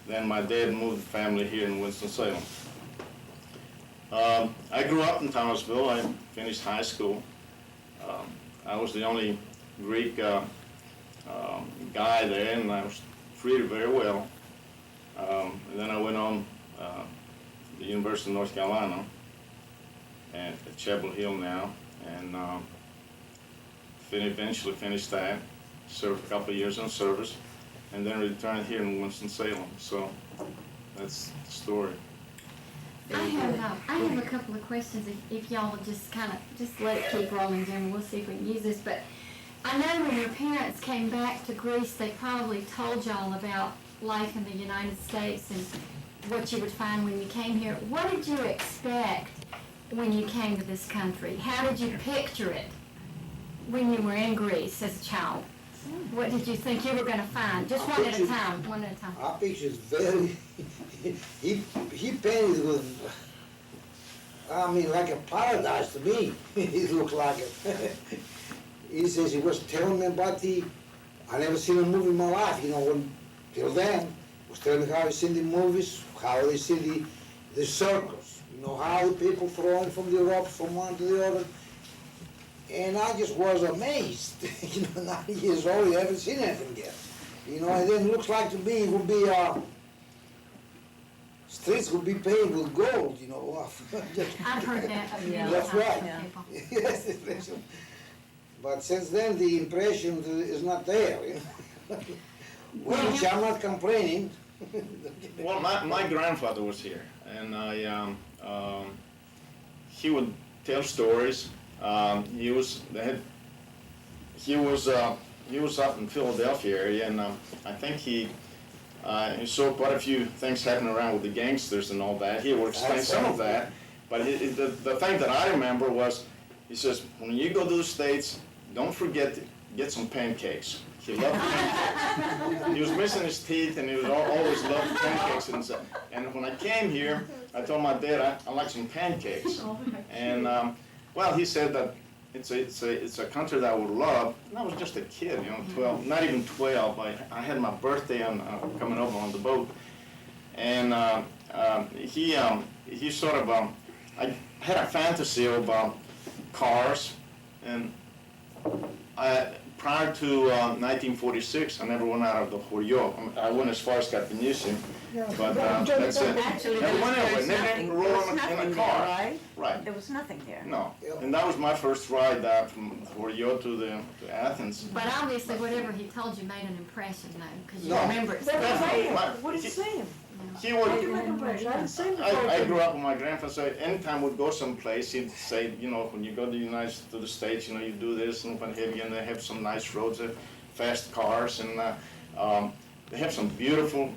then my dad moved the family here in Winston-Salem. I grew up in Thomasville. I finished high school. I was the only Greek guy there, and I was treated very well. And then I went on the University of North Carolina and at Chapel Hill now, and eventually finished that, served a couple of years in service, and then returned here in Winston-Salem. So that's the story. I have a couple of questions if y'all would just just let it keep rolling, Jim. We'll see if we can use this. But I know when your parents came back to Greece, they probably told y'all about life in the United States and what you would find when you came here. What did you expect when you came to this country? How did you picture it when you were in Greece as a child? What did you think you were going to find? Just one at a time, one at a time. Our picture is very, he painted with, I mean, like a paradise to me. It looked like it. He says he was telling me about I never seen a movie in my life, you know, till then. Was telling me how he seen the movies, how they see the circus, you know, how the people throwing from the ropes from one to the other. And I just was amazed, you know, 9 years old, you haven't seen anything yet. You know, and then it looks like to me it would be, streets would be paved with gold, you know. I've heard that. That's right. Yes, but since then the impression is not there, you know. Which I'm not complaining. Well, my grandfather was here, and he would tell stories. He was up in Philadelphia area, and I think he saw quite a few things happening around with the gangsters and all that. He would explain some of that, but the thing that I remember was, he says, when you go to the States, don't forget to get some pancakes. He loved pancakes. He was missing his teeth, and he was always loved pancakes. And when I came here, I told my dad I like some pancakes. And well, he said that it's a country that I would love. And I was just a kid, you know, 12, not even 12. I had my birthday coming over on the boat, and he sort of I had a fantasy about cars, and prior to 1946, I never went out of the Horio. I went as far as Capinici, but that's it. Actually, Never went there anywhere. was nothing, Never there rode was nothing in a there, car. right? Right. There was nothing there. No, and that was my first ride from Horio to Athens. But obviously, whatever he told you made an impression, though, because you No. remember it. What did you say? He would. I didn't see him I grew up with my grandfather. So anytime we'd go someplace, he'd say, you know, when you go to the States, you know, you do this and what have you, and they have some nice roads, fast cars, and they have some beautiful,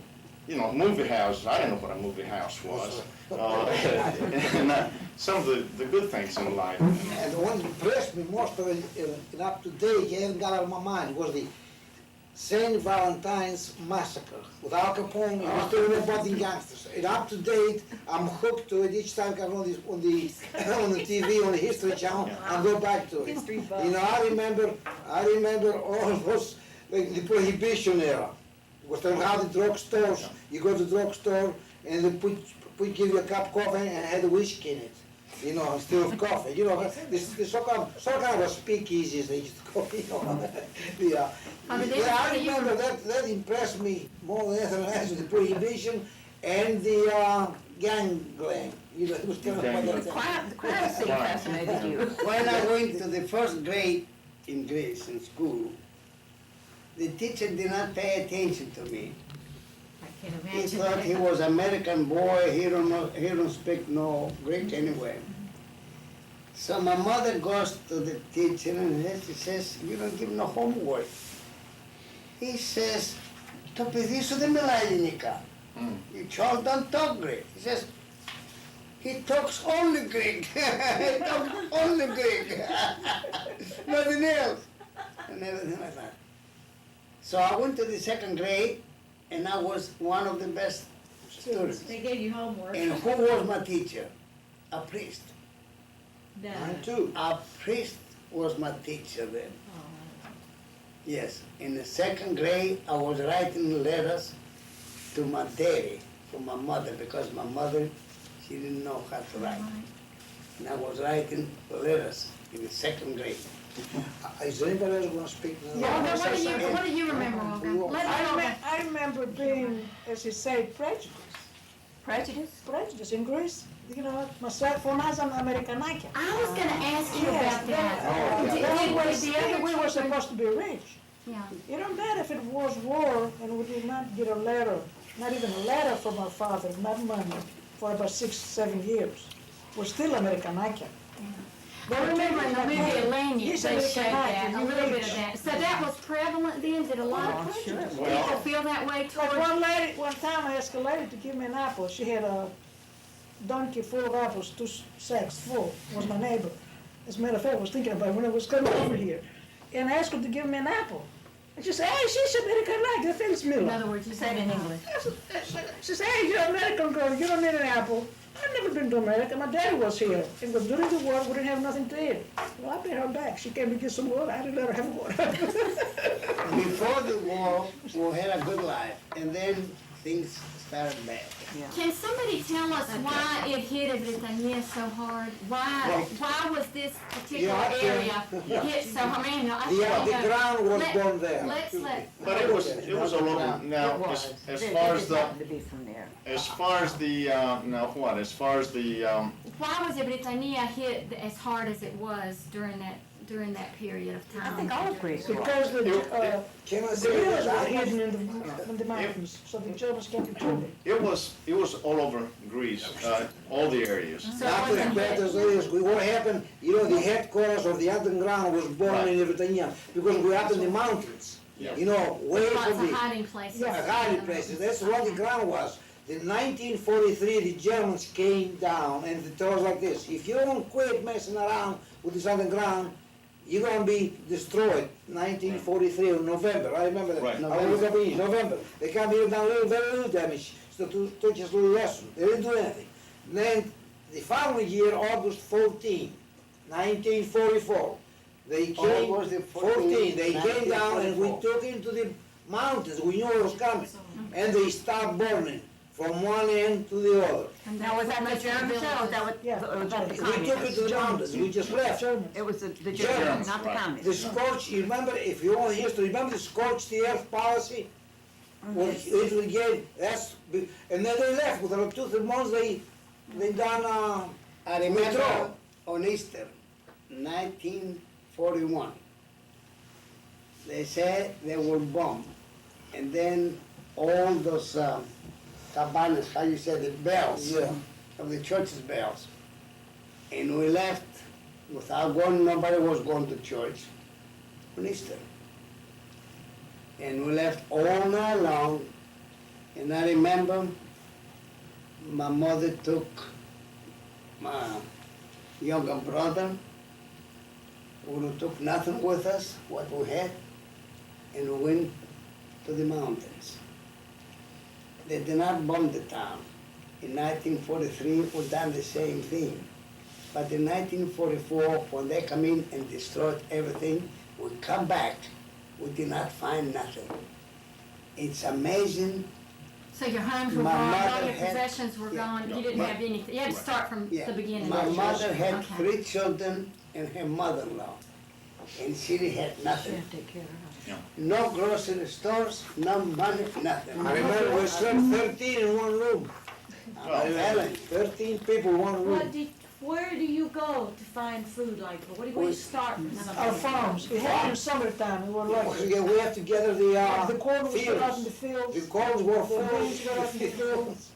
you know, movie houses. I didn't know what a movie house was. And some of the good things in life. And the one that impressed me most of it, up to date, you haven't got out of my mind, was the St. Valentine's Massacre with Al Capone and Mr. Roboting Gangsters. And up to date, I'm hooked to it each time I come on the TV, on the History Channel, and go back to it. You know, I remember all those, like the Prohibition era. It was how the drugstores, you go to the drugstore and they give you a cup of coffee and had a whiskey in it. You know, instead of coffee. You know, this so kind of a speakeasy as they used to call it. You know. I remember that impressed me more than anything else, the Prohibition and the gangland. You know, it was kind of The crime scene fascinated you. When I went to the first grade in Greece, in school, the teacher did not pay attention to me. I can He imagine. thought he was American boy, he don't speak no Greek anyway. So my mother goes to the teacher and she says, you don't give no homework. He says, το παιδί σου δεν μιλάει ελληνικά. Your child don't talk Greek. He says, he talks only Greek. He talks only Greek. Nothing else. And everything like that. So I went to the second grade, and I was one of the best students. They gave you homework. And who was my teacher? A priest. No. Mine too. A priest was my teacher then. Yes. In the second grade, I was writing letters to my daddy, to my mother, because my mother, she didn't know how to write. And I was writing letters in the second grade. Is anybody else going to speak now? Yeah, what do you remember, Olga? I remember never been, as you say, prejudiced. Prejudice? Prejudice in Greece. You know, myself, for us, I'm American Icon. I was gonna ask you about that. We were supposed to be rich. Yeah. It don't matter if it was war and we did not get a letter, not even a letter from our father, not money, for about 6, 7 years. We're still American Icon. I remember in the movie Alenia, Yes, they American showed that, Icon, a little bit rich. of that. So that was prevalent then? Did a lot of people feel that way Like toward? one time I asked a lady to give me an apple. She had a donkey full of apples, 2 sacks full, was my neighbor. As a matter of fact, I was thinking about it when I was coming over here. And I asked her to give me an apple. And she said, hey, she's American Icon, Felix Miller. In other words, you said in English. She said, hey, you're an American girl, you don't need an apple. I've never been to America, my daddy was here. And during the war, we didn't have nothing to eat. Well, I paid her back. She came to get some water, I didn't let her have water. Before the war, we had a good life, and then things started bad. Can somebody tell us why it hit Everything so hard? Why was this particular area hit so hard? I mean, The ground was born there. But it was all over. Now, as far as the Why was Everything hit as hard as it was during that period of time? I think all of Greece was. Because the hills were hidden in the mountains, so the Germans can't control it. it was all over Greece, all the areas. Not as bad as it is. What happened, you know, the headquarters of the underground was born in Everything, because we up in the mountains. You know, way Lots from of the hiding places. hiding places. That's what the ground was. In 1943, the Germans came down and they told us like this: if you don't quit messing around with this underground, you're going to be destroyed. 1943 in November, I remember that. Right. November. They came here down very little damage, so to teach us a little lesson. They didn't do anything. Then the following year, August 14, 1944, they came. August the 14. They came down and we 1944. took into the mountains. We knew it was coming, and they stopped burning from one end to the other. Now, was that the Germans or was that what, was that the We took it communists? to the mountains. We just left. It was the Germans, not the The communists. scorch, you remember, if you want history, remember the scorched the earth policy? Well, it we gave, and then they left, within 2-3 months, they done, I remember withdrawal. on Easter, 1941, they said they will bomb, and then all those cabanas, how you say, the bells of the church's bells, and we left without going. Nobody was going to church on Easter, and we left all night long. And I remember my mother took my younger brother, who took nothing with us, what we had, and we went to the mountains. They did not bomb the town. In 1943, we done the same thing. But in 1944, when they come in and destroyed everything, we come back, we did not find nothing. It's amazing. So your homes were My gone, all mother your had- possessions were gone, you didn't have anything, you had to start from Yeah. the beginning. My mother had Okay. 3 children and her mother-in-law, and she had nothing. No grocery stores, no money, nothing. I remember we slept 13 in one room. Ellen, 13 people in one room. Where do you go to find food like, where do you start? Our farms, we had in summertime, we were lucky. Yeah, we have to gather the corn was put out in the fields. fields. The corns were The beans got out in the full. fields.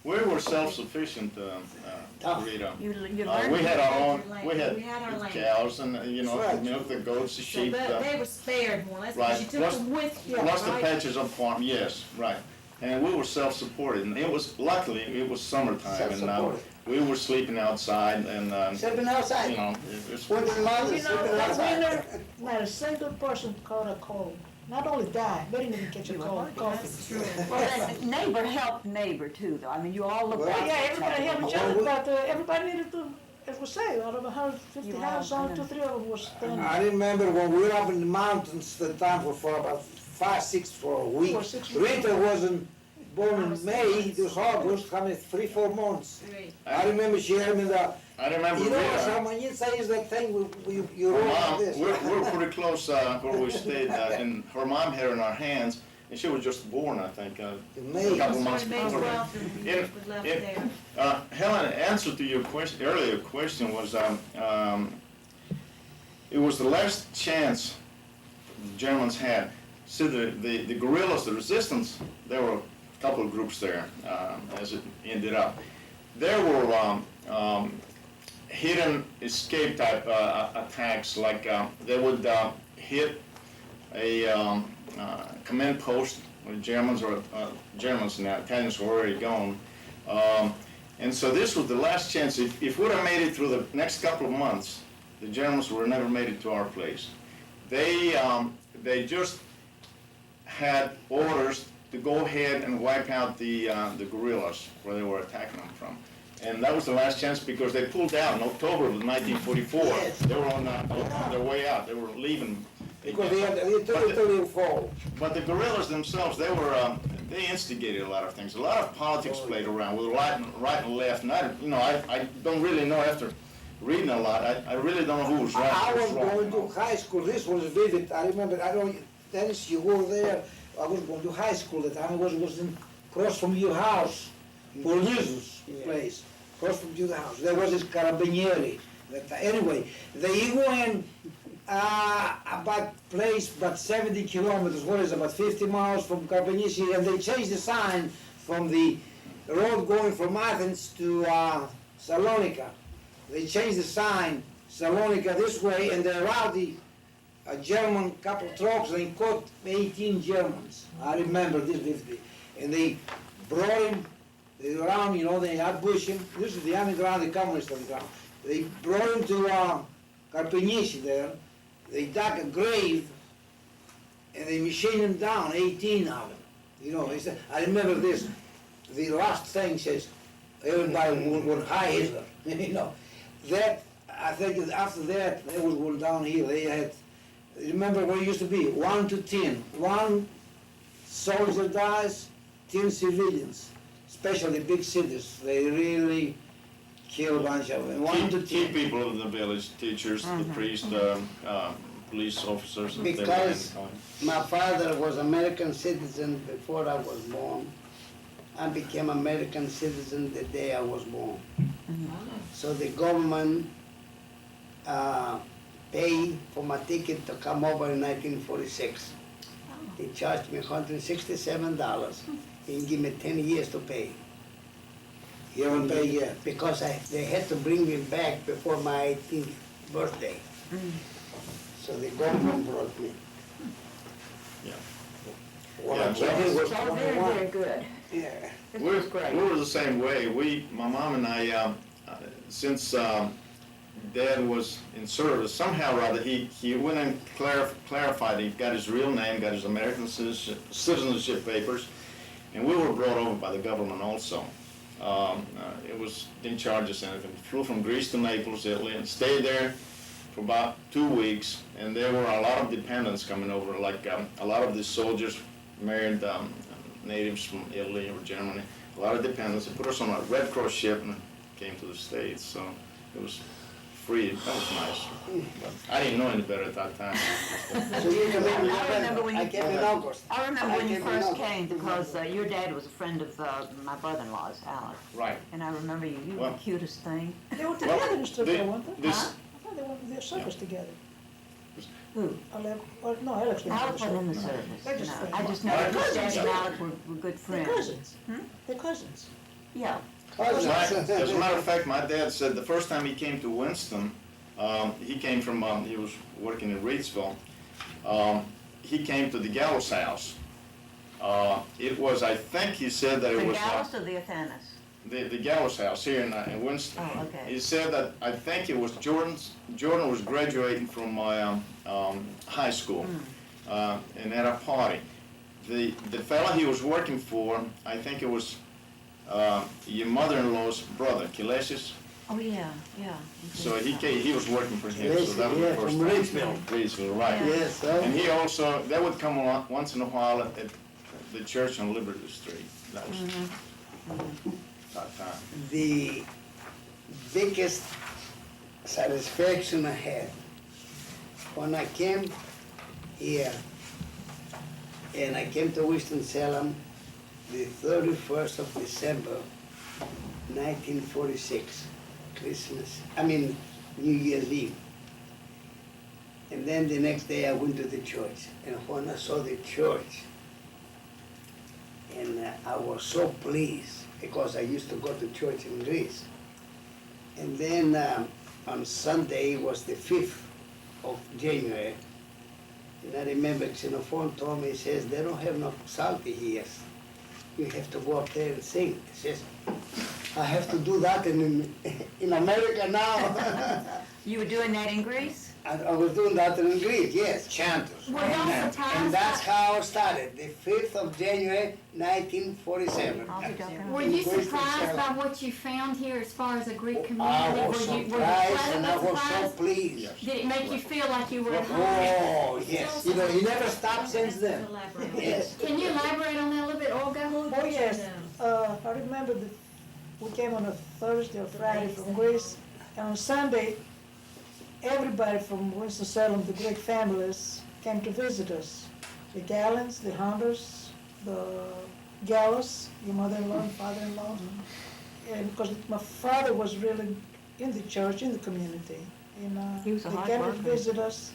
We were self-sufficient, Rita. You We learned. had our own, We had our land. cows and, Right. the milk, the goats, the So sheep. they were spared more or less, Right. because you took Plus- them with you, Plus the right? patches on farm, yes, right. And we were self-supported, and luckily, it was summertime, and Self-supported. we were sleeping outside, and, Sleeping outside. it was. With the mothers You know, sleeping that outside. winter, not a single person caught a cold. Not only died, they didn't even catch a cold. That's true. Well, that neighbor helped neighbor too, though. I mean, you all looked Well, out. Yeah, for each everybody other. helped each other, but everybody needed to, as we say, out of 150 You houses, are, only 2-3 of them was standing. I remember when we were up in the mountains, the time for about 5-6 for a week. For 6 weeks. Winter wasn't born in May, it was August, coming 3-4 months. I remember she had me the, I remember you know, Rita. someone inside is that thing you Her roll like mom, this. we're pretty close where we stayed, and her mom had her in our hands, and she was just born, I think, a May. couple months May before. 12th, and In- was left in- there. Helen, answer to your earlier question was, it was the last chance the Germans had. See, the guerrillas, the resistance, there were a couple of groups there, as it ended up. There were hidden escape type attacks, like they would hit a command post with Germans, or Germans now, Italians were already gone. And so this was the last chance. If we'd have made it through the next couple of months, the Germans would have never made it to our place. They just had orders to go ahead and wipe out the guerrillas where they were attacking them from. And that was the last chance, because they pulled out in October of 1944. Yes. They were on their way out. They were leaving. Because they had the territory fall. But the guerrillas themselves, they instigated a lot of things. A lot of politics played around with right and left. And I don't really know, after reading a lot, I really don't know who was right. I who was wrong. going to high school. This was vivid. I remember. I don't. Dennis, you were there. I was going to high school at the time. I was in across from your house, Paul Jesus' place, across from your house. There was this carabinieri. Anyway, they went about 70 kilometers. What is it, about 50 miles from Carabinieri, and they changed the sign from the road going from Athens to Salonika. They changed the sign, Salonika this way, and they routed a German couple trucks, and they caught 18 Germans. I remember this vividly. And they brought him around, they ambushed him. This is the underground, the communist underground. They brought him to Carpenici there. They dug a grave, and they machined him down, 18 of them. I remember this. The last thing says, everybody would hi Hitler. That, I think after that, they was going downhill. They had, remember what it used to be, 1 to 10. 1 soldier dies, 10 civilians, especially big cities. They really kill a bunch of them. 1 to 10. Key people of the village, teachers, the priest, police officers. if they were Because any kind. my father was American citizen before I was born. I became American citizen the day I was born. So the government paid for my ticket to come over in 1946. They charged me $167 and give me 10 years to pay. You haven't paid yet? Because they had to bring me back before my 18th birthday. So the government brought me. Yeah. Well, Yeah, I did was So very, 21. very good. Yeah. This We was great. were the same way. My mom and I, since Dad was in service, somehow or other, he went and clarified, he got his real name, got his American citizenship papers, and we were brought over by the government also. Didn't charge us anything. Flew from Greece to Naples, Italy, and stayed there for about 2 weeks, and there were a lot of dependents coming over, like a lot of the soldiers married natives from Italy or Germany, a lot of dependents. They put us on a Red Cross ship and came to the States, so it was free. That was nice. But I didn't know any better at that time. So you came in I remember when I you, came in August. I remember when you came in first August. came, because your dad was a friend of my brother-in-law's, Alex. Right. And I remember you were Well- the cutest thing. They were together in Stuttgart, weren't they? This, I thought they went to their service together. Who? Alex, well, no, Alex didn't. Alex wasn't in the No. service. They're just No, friends. I just know They're that his dad cousins. and Alex were good They're friends. cousins. Hmm? They're cousins. Yeah. As a matter of fact, my dad said the first time he came to Winston, he came from, he was working in Reidsville. He came to the Gallows House. It was, I think he said that it The was Gallus or the Athanas? the Gallows House here in Winston. Oh, okay. He said that, I think it was Jordan was graduating from my high school, and at a party. The fellow he was working for, I think it was your mother-in-law's brother, Kilesius. Oh, yeah, yeah. So he was working for him, so that was Yeah, the first from time. Reidsville. Reidsville, right. Yeah. Yes, And he also, they would come once in a while at the church on Liberty Street. That was that time. the biggest satisfaction I had when I came here And I came to Winston-Salem the 31st of December, 1946, New Year's Eve. And then the next day I went to the church, and when I saw the church, and I was so pleased, because I used to go to church in Greece. And then on Sunday was the 5th of January, and I remember Xenophon told me, he says, they don't have no psalter here. You have to go up there and sing. He says, I have to do that in America now. You were doing that in Greece? I was doing that in Greece, yes. Chanters. Were y'all surprised? And that's how I started, the 5th of January, 1947. Were you surprised by what you found here as far as a Greek community? I was Were you surprised, and I was so surprised? pleased. Did it make you feel like you were at home? Oh, yes. You know, he never stopped since then. Yes. Can you elaborate on that a little bit, Olga? Oh, yes. I remember that we came on a Thursday or Friday from Greece, and on Sunday, everybody from Winston-Salem, the Greek families, came to visit us. The Gallants, the Hunters, the Gallos, your mother-in-law and father-in-law. And because my father was really in the church, in the community. And He was a they hard came worker. to visit us.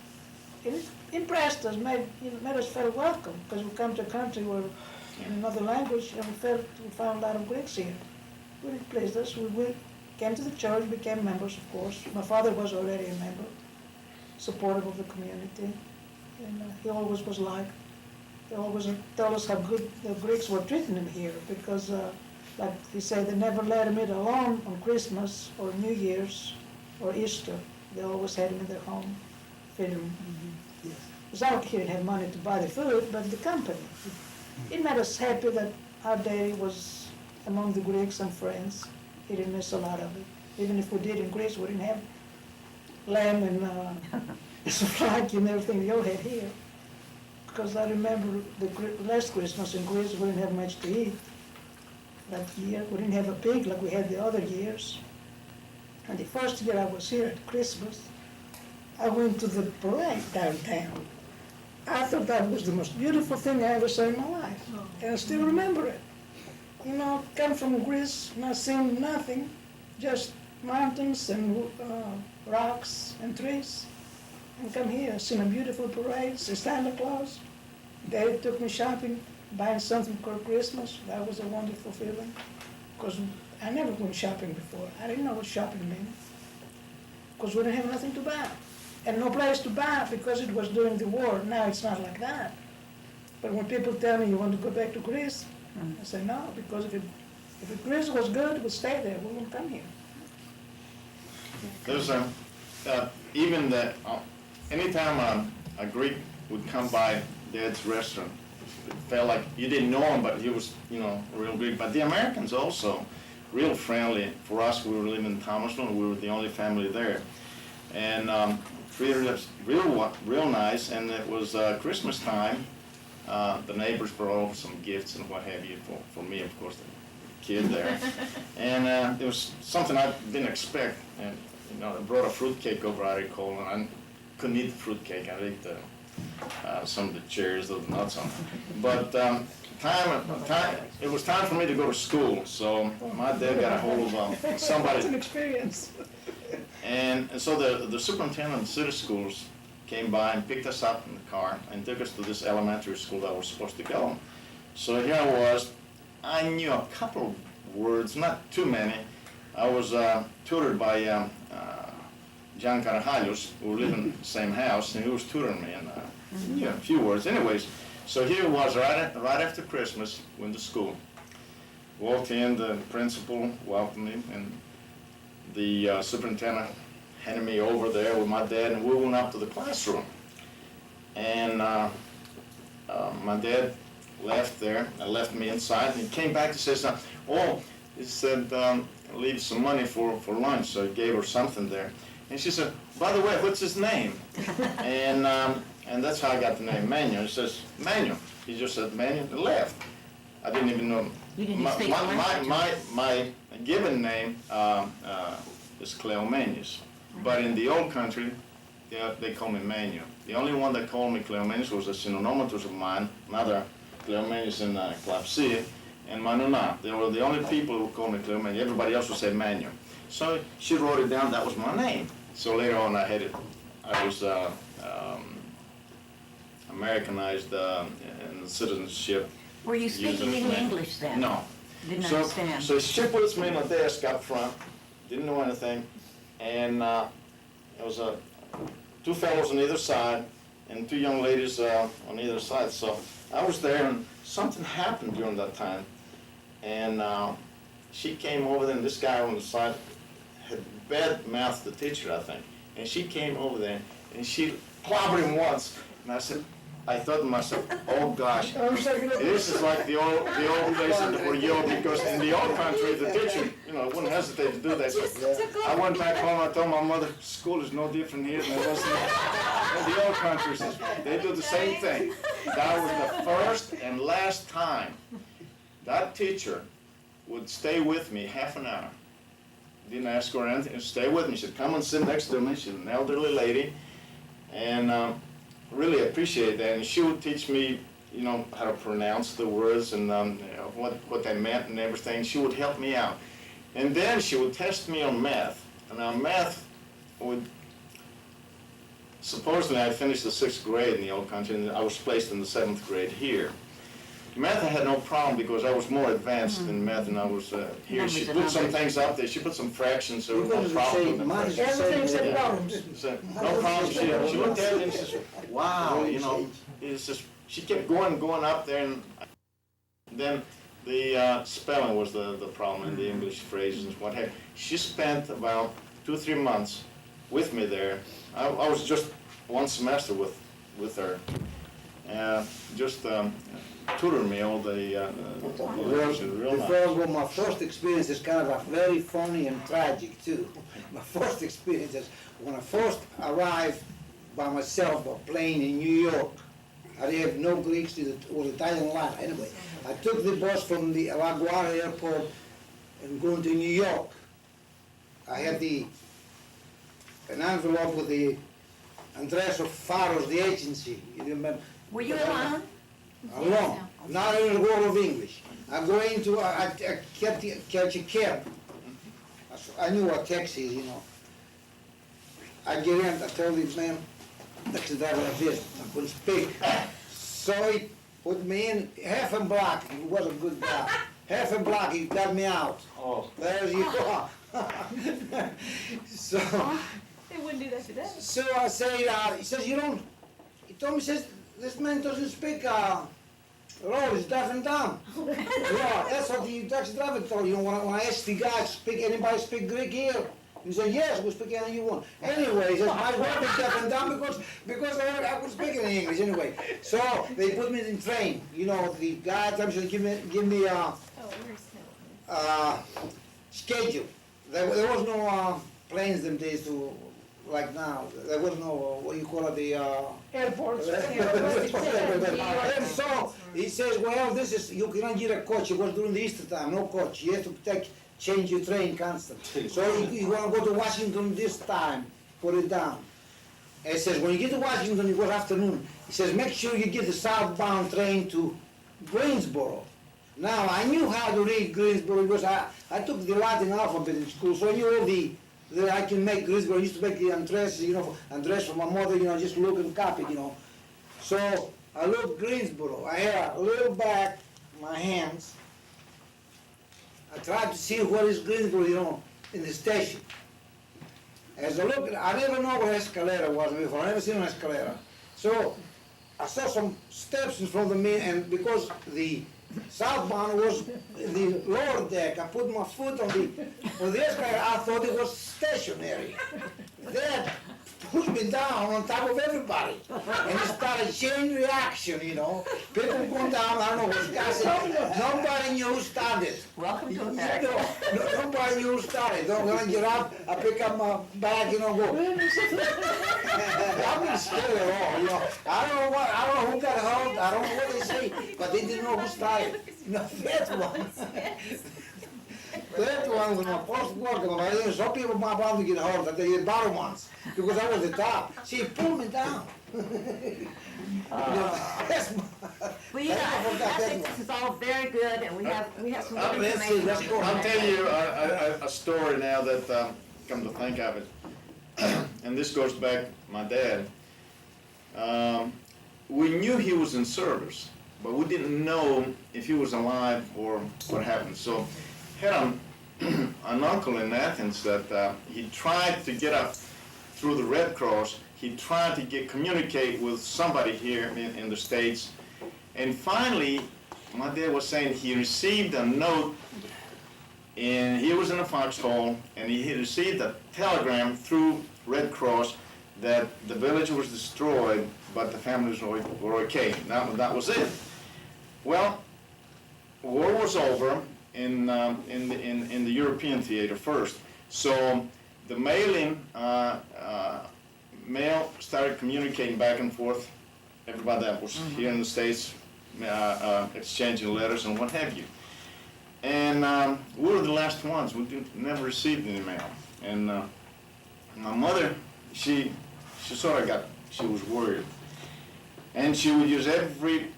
And it impressed us, made us feel welcome, because we come to a country where in another language, and we found a lot of Greeks here. Really pleased us. We came to the church, became members, of course. My father was already a member, supportive of the community, and he always was liked. They always tell us how good the Greeks were treating him here, because, like he said, they never let him eat alone on Christmas or New Year's or Easter. They always had him in their home, feeding him. It's not like he didn't have money to buy the food, but the company. It made us happy that our daddy was among the Greeks and friends. He didn't miss a lot of it. Even if we did in Greece, we didn't have lamb and souvlaki and everything you had here. Because I remember the last Christmas in Greece, we didn't have much to eat that year. We didn't have a pig like we had the other years. And the first year I was here at Christmas, I went to the parade downtown. I thought that was the most beautiful thing I ever saw in my life. And I still remember it. You know, come from Greece, not seeing nothing, just mountains and rocks and trees. And come here, seen a beautiful parade, see Santa Claus. Daddy took me shopping, buying something for Christmas. That was a wonderful feeling. Because I never went shopping before. I didn't know what shopping meant. Because we didn't have nothing to buy. And no place to buy because it was during the war. Now it's not like that. But when people tell me you want to go back to Greece, I say no, because if Greece was good, we'd stay there. We wouldn't come here. There's even that anytime a Greek would come by Dad's restaurant, it felt like you didn't know him, but he was, a real Greek. But the Americans also, real friendly. For us, we were living in Thomasville, and we were the only family there. And treated us real nice, and it was Christmas time. The neighbors brought over some gifts and what have you for me, of course, the kid there. And it was something I didn't expect. And they brought a fruitcake over, I recall, and I couldn't eat the fruitcake. I ate some of the cherries, the nuts on it. But it was time for me to go to school, so my dad got a hold of somebody. That's an experience. And so the superintendent of the city schools came by and picked us up in the car and took us to this elementary school that we were supposed to go. So here I was. I knew a couple of words, not too many. I was tutored by John Carajalios, who lived in the same house, and he was tutoring me, and knew a few words. Anyways, so here it was right after Christmas, went to school. Walked in, the principal welcomed me, and the superintendent handed me over there with my dad, and we went up to the classroom. And my dad left there, and left me inside, and he came back to say something. Oh, he said, leave some money for lunch, so I gave her something there. And she said, by the way, what's his name? And that's how I got the name Manuel. He says, Manuel. He just said Manuel and left. I didn't even know. You didn't speak the language. My given name is Cleomenius. But in the old country, they call me Manu. The only one that called me Cleomenes was a synonomatus of mine, another Cleomenes in Clapsea, and Manuna. They were the only people who called me Cleomenes. Everybody else would say Manu. So she wrote it down, that was my name. So later on I was Americanized in the citizenship. Were you speaking using any name. English then? No. Didn't So, understand. so she puts me on a desk up front, didn't know anything, and there was two fellows on either side and two young ladies on either side. So I was there, and something happened during that time, and she came over there, and this guy on the side had bad-mouthed the teacher, I think, and she came over there, and she clobbered him once, and I thought to myself, oh gosh, this is like the old days where you, because in the old country, the teacher, wouldn't hesitate to do that. So I went back home, I told my mother, school is no different here than it was in the old countries. They do the same thing. That was the first and last time that teacher would stay with me half an hour. Didn't ask her anything, stay with me. She'd come and sit next to me. She's an elderly lady, and really appreciate that, and she would teach me, how to pronounce the words and what they meant and everything. She would help me out, and then she would test me on math. And now math would supposedly I finished the 6th grade in the old country, and I was placed in the 7th grade here. Math I had no problem because I was more advanced in math than I was here. She put some things up there. She put some fractions, so no problem. Everything's a problem. No problem. She looked at it and she said, wow, it's just, she kept going up there, and then the spelling was the problem, and the English phrases and what have you. She spent about 2 or 3 months with me there. I was just one semester with her, just tutored me all the My first experience is kind of a very funny and tragic too. My first experience is when I first arrived by myself by plane in New York. I didn't have no Greeks, it was Italian line. Anyway, I took the bus from the LaGuardia airport and going to New York. I had an envelope with the address of Faros, the agency. You remember? Were you alone? Alone, not in the world of English. I go into, I catch a cab. I knew what taxi is, I get in, I tell the man, taxi driver like this, I couldn't speak. So he put me in half a block, he was a good guy. Half a block, he got me out. Oh. There you go. So, They wouldn't do that today. so I say, he says, he told me, says, this man doesn't speak road, he's deaf and dumb. Yeah, that's what the taxi driver told you. When I asked the guy, anybody speak Greek here? He said, yes, we speak anything you want. Anyway, he says, my wife is deaf and dumb because I could speak any English anyway. So they put me in train. The guy at times said, give me schedule. There was no planes them days to, like now. There was no, what do you call it, the Airports. and so he says, well, you cannot get a coach. It was during the Easter time, no coach. You have to change your train constantly. So you want to go to Washington this time, put it down. And he says, when you get to Washington, you go afternoon. He says, make sure you get the southbound train to Greensboro. Now, I knew how to read Greensboro because I took the Latin alphabet in school, so I knew all that I can make Greensboro. I used to make the address, address for my mother, just look and copy, So I looked Greensboro. I had a little bag, my hands. I tried to see what is Greensboro, in the station. As I looked, I never know where escalator was before. I never seen an escalator. So I saw some steps in front of me, and because the southbound was in the lower deck, I put my foot on the escalator. I thought it was stationary. That pushed me down on top of everybody, and it started a chain reaction. People going down. I don't know what guy said. Nobody knew who started. Welcome to America. Nobody knew who started. When I get up, I pick up my bag, go. I'm not scared at all. I don't know who got hurt. I don't know what they say, but they didn't know who started. That one. That one was my first work, and I didn't some people my brother get hurt, that they get bottom ones, because I was the top. She pulled me down. That's my, Well, you know, I think this is all very good, and we have some good let's see, information. let's go. I'll tell you a story now that, come to think of it, and this goes back my dad. We knew he was in service, but we didn't know if he was alive or what happened. So, had an uncle in Athens that he tried to get up through the Red Cross. He tried to communicate with somebody here in the States, and finally, my dad was saying he received a note, and he was in a foxhole, and he received a telegram through Red Cross that the village was destroyed, but the families were okay. That was it. Well, war was over in the European theater first, so the mail started communicating back and forth. Everybody that was here in the States exchanging letters and what have you. And we were the last ones. We never received any mail. And my mother, she was worried. And she would use every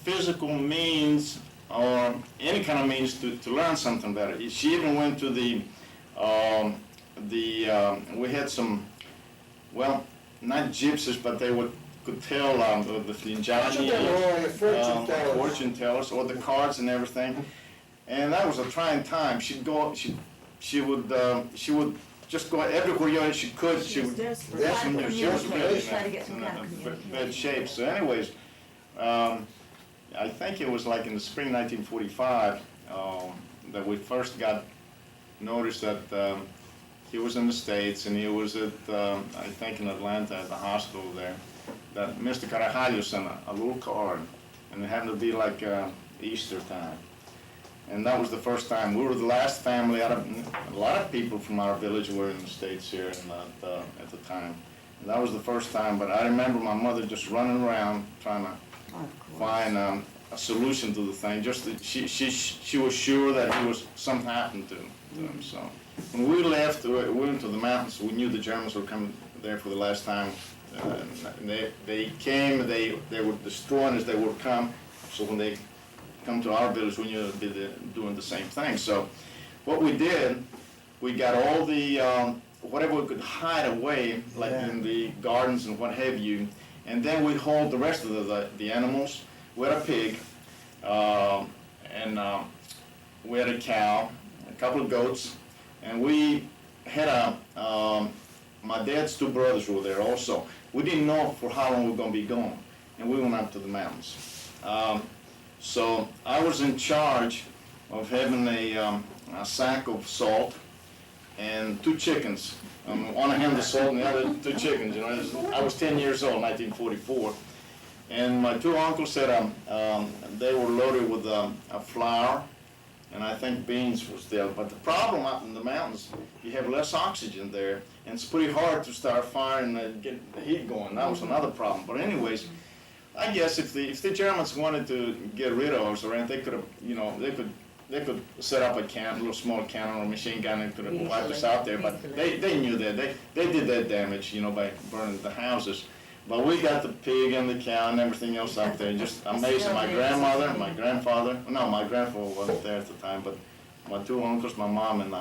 physical means or any kind of means to learn something better. She even went to we had some, well, not gypsies, but they could tell the Finjani, fortune tellers, or the cards and everything. And that was a trying time. She would just go everywhere she could. She was really in bad shape. So anyways, I think it was like in the spring 1945 that we first got noticed that he was in the States, and he was at, I think in Atlanta at the hospital there, that Mr. Carajallo sent a little card, and it happened to be like Easter time. And that was the first time. We were the last family out of, a lot of people from our village were in the States here at the time. And that was the first time, but I remember my mother just running around trying to find a solution to the thing. Just that she was sure that something happened to him, so. When we left, we went to the mountains. We knew the Germans were coming there for the last time. They came. They were destroying as they would come. So when they come to our village, we knew they'd be doing the same thing. So what we did, we got all the whatever we could hide away, like in the gardens and what have you, and then we hauled the rest of the animals. We had a pig, and we had a cow, a couple of goats. And we had my dad's two brothers were there also. We didn't know for how long we were going to be gone, and we went up to the mountains. So I was in charge of having a sack of salt and 2 chickens. On one hand the salt and the other 2 chickens. You know, I was 10 years old, 1944. And my 2 uncles said they were loaded with flour, and I think beans was there. But the problem up in the mountains, you have less oxygen there, and it's pretty hard to start fire and get the heat going. That was another problem. But anyways, I guess if the Germans wanted to get rid of us or anything, they could have, you know, they could set up a little small cannon or a machine gun and could have wiped us out there. But they knew that. They did that damage, you know, by burning the houses. But we got the pig and the cow and everything else up there. Just amazing. My grandmother, my grandfather, no, my grandfather wasn't there at the time, but my 2 uncles, my mom and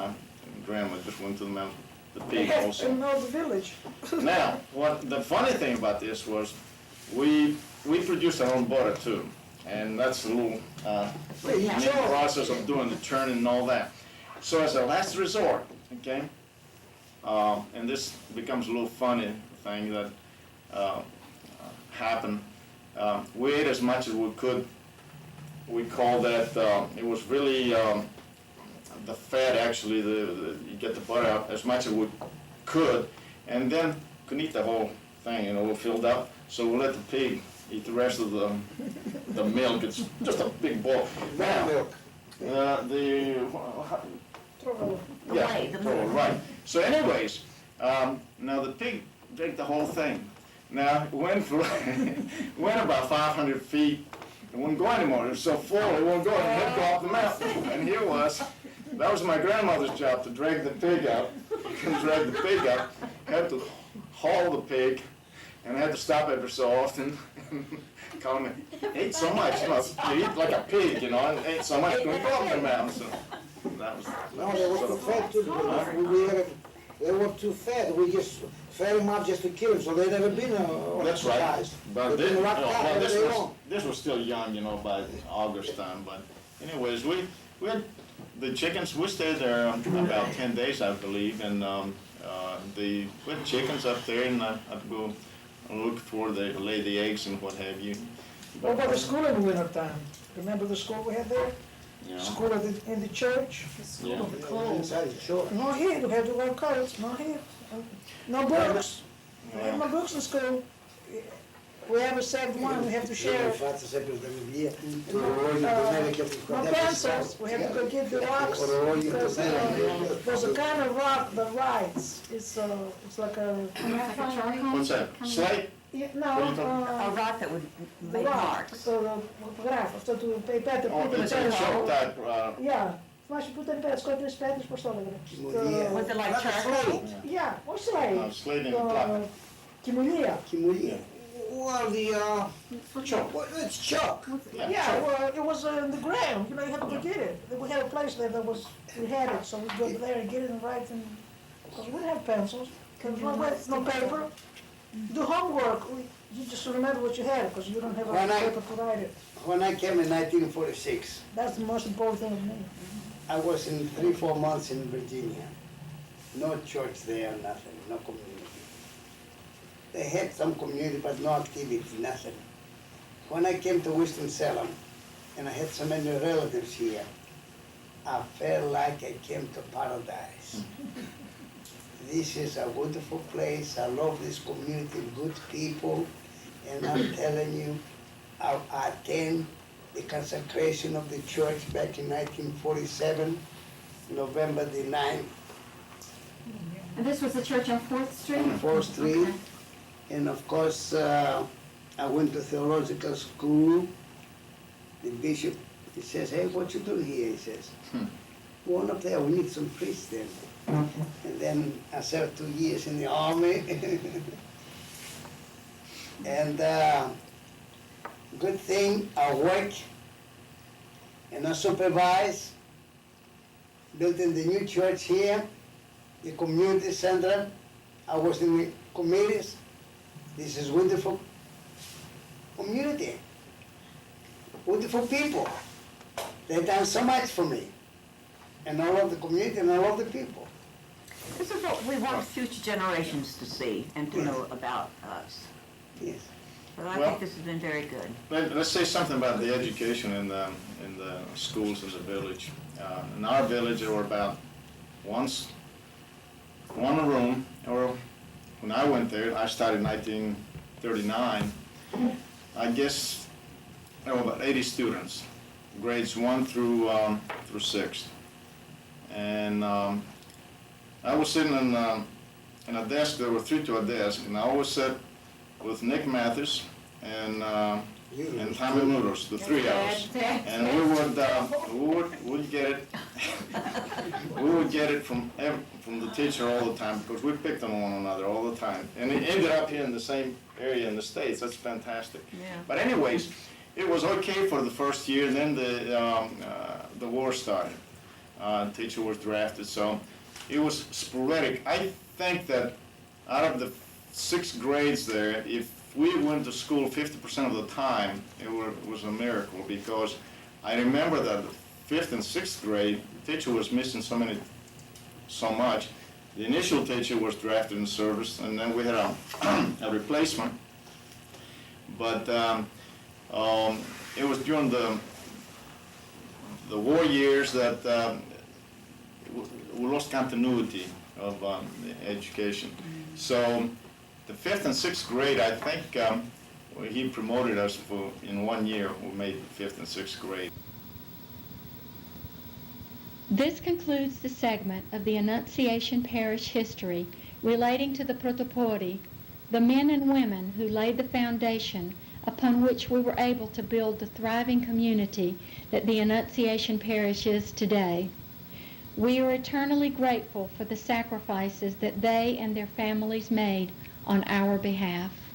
grandma just went to the pig also. And know the village. Now, the funny thing about this was we produced our own butter too. And that's a little neat process of doing the churning and all that. So as a last resort, okay, and this becomes a little funny thing that happened. We ate as much as we could. We called that, it was really the fat actually, you get the butter out as much as we could, and then couldn't eat the whole thing, you know, we filled up. So we let the pig eat the rest of the milk. It's just a big bowl. Now, right. So anyways, now the pig drank the whole thing. Now, it went about 500 feet It wouldn't go anymore. It was so full, it wouldn't go. It had to go off the mountain. And here was, that was my grandmother's job, to drag the pig out. Drag the pig out. Had to haul the pig, and I had to stop every so often. Call me, ate so much, you know, you eat like a pig, you know, and ate so much, couldn't go up the mountain. So that was. No, they were too fat too. They were too fat. We just fed them up just to kill them, so they never been That's right. exercised. But They've been rocked out all day long. this was still young, you know, by August time. But anyways, we had the chickens. We stayed there about 10 days, I believe, and we had chickens up there, and I'd go look for lay the eggs and what have you. What about the school in the winter time? Remember the school we had there? Yeah. School in the church? Yeah. Inside the shore. No here, we have to wear coats, no here. No books. We have no books in school. We have a saved one, we have to share. No pencils, we have to go get the rocks. Because, there's a kind of rock that rides. It's like a. What's that? Slate? Yeah, A no, rock that would the make rock, marks. so grafo, sto tu pe pete Oh, pute it's a chalk type. Yeah, mas pute pe skote spetes por sola. Was it like charcoal? Yeah, what's slate? Slate and plaque. Kimulia. Well, chalk. Well, it's chalk. Yeah, well, it was in the ground, you know, you had to go get it. We had a place there that was, we had it, so we'd go there and get it and write and, because we didn't have pencils, no paper. Do homework, you just remember what you had, because you don't have a paper to write it. When I came in 1946, That's the most important thing of me. I was in 3-4 months in Virginia. No church there, nothing, no community. They had some community, but no activity, nothing. When I came to Winston-Salem, and I had so many relatives here, I felt like I came to paradise. This is a wonderful place. I love this community, good people, and I'm telling you, I attend the consecration of the church back in 1947, November the 9th, And this was the church on 4th Street? on 4th Street. Okay. And of course, I went to theological school. The bishop, he says, hey, what you doing here? He says, go on up there, we need some priests then. And then I served 2 years in the army. And good thing, I work and I supervise, building the new church here, the community center. I was in the committees. This is wonderful community, wonderful people. They've done so much for me. And I love the community and I love the people. This is what we want future generations to see and to know about us. Yes. But I Well- think this has been very good. Let's say something about the education in the schools in the village. In our village, there were about one room, or when I went there, I started in 1939, I guess there were about 80 students, grades 1 through 6. And I was sitting in a desk, there were 3 to a desk, and I always sat with Nick Mathis and Tommy Mudos, the 3 of us. And we would get it, we would get it from the teacher all the time, because we picked on one another all the time. And it ended up here in the same area in the States. That's fantastic. Yeah. But anyways, it was okay for the first year, and then the war started. Teacher was drafted, so it was sporadic. I think that out of the 6 grades there, if we went to school 50% of the time, it was a miracle, because I remember that the 5th and 6th grade, the teacher was missing so much. The initial teacher was drafted in service, and then we had a replacement. But it was during the war years that we lost continuity of education. So the 5th and 6th grade, I think he promoted us in 1 year. We made the 5th and 6th grade. This concludes the segment of the Annunciation Parish history relating to the Protopori, the men and women who laid the foundation upon which we were able to build the thriving community that the Annunciation Parish is today. We are eternally grateful for the sacrifices that they and their families made on our behalf.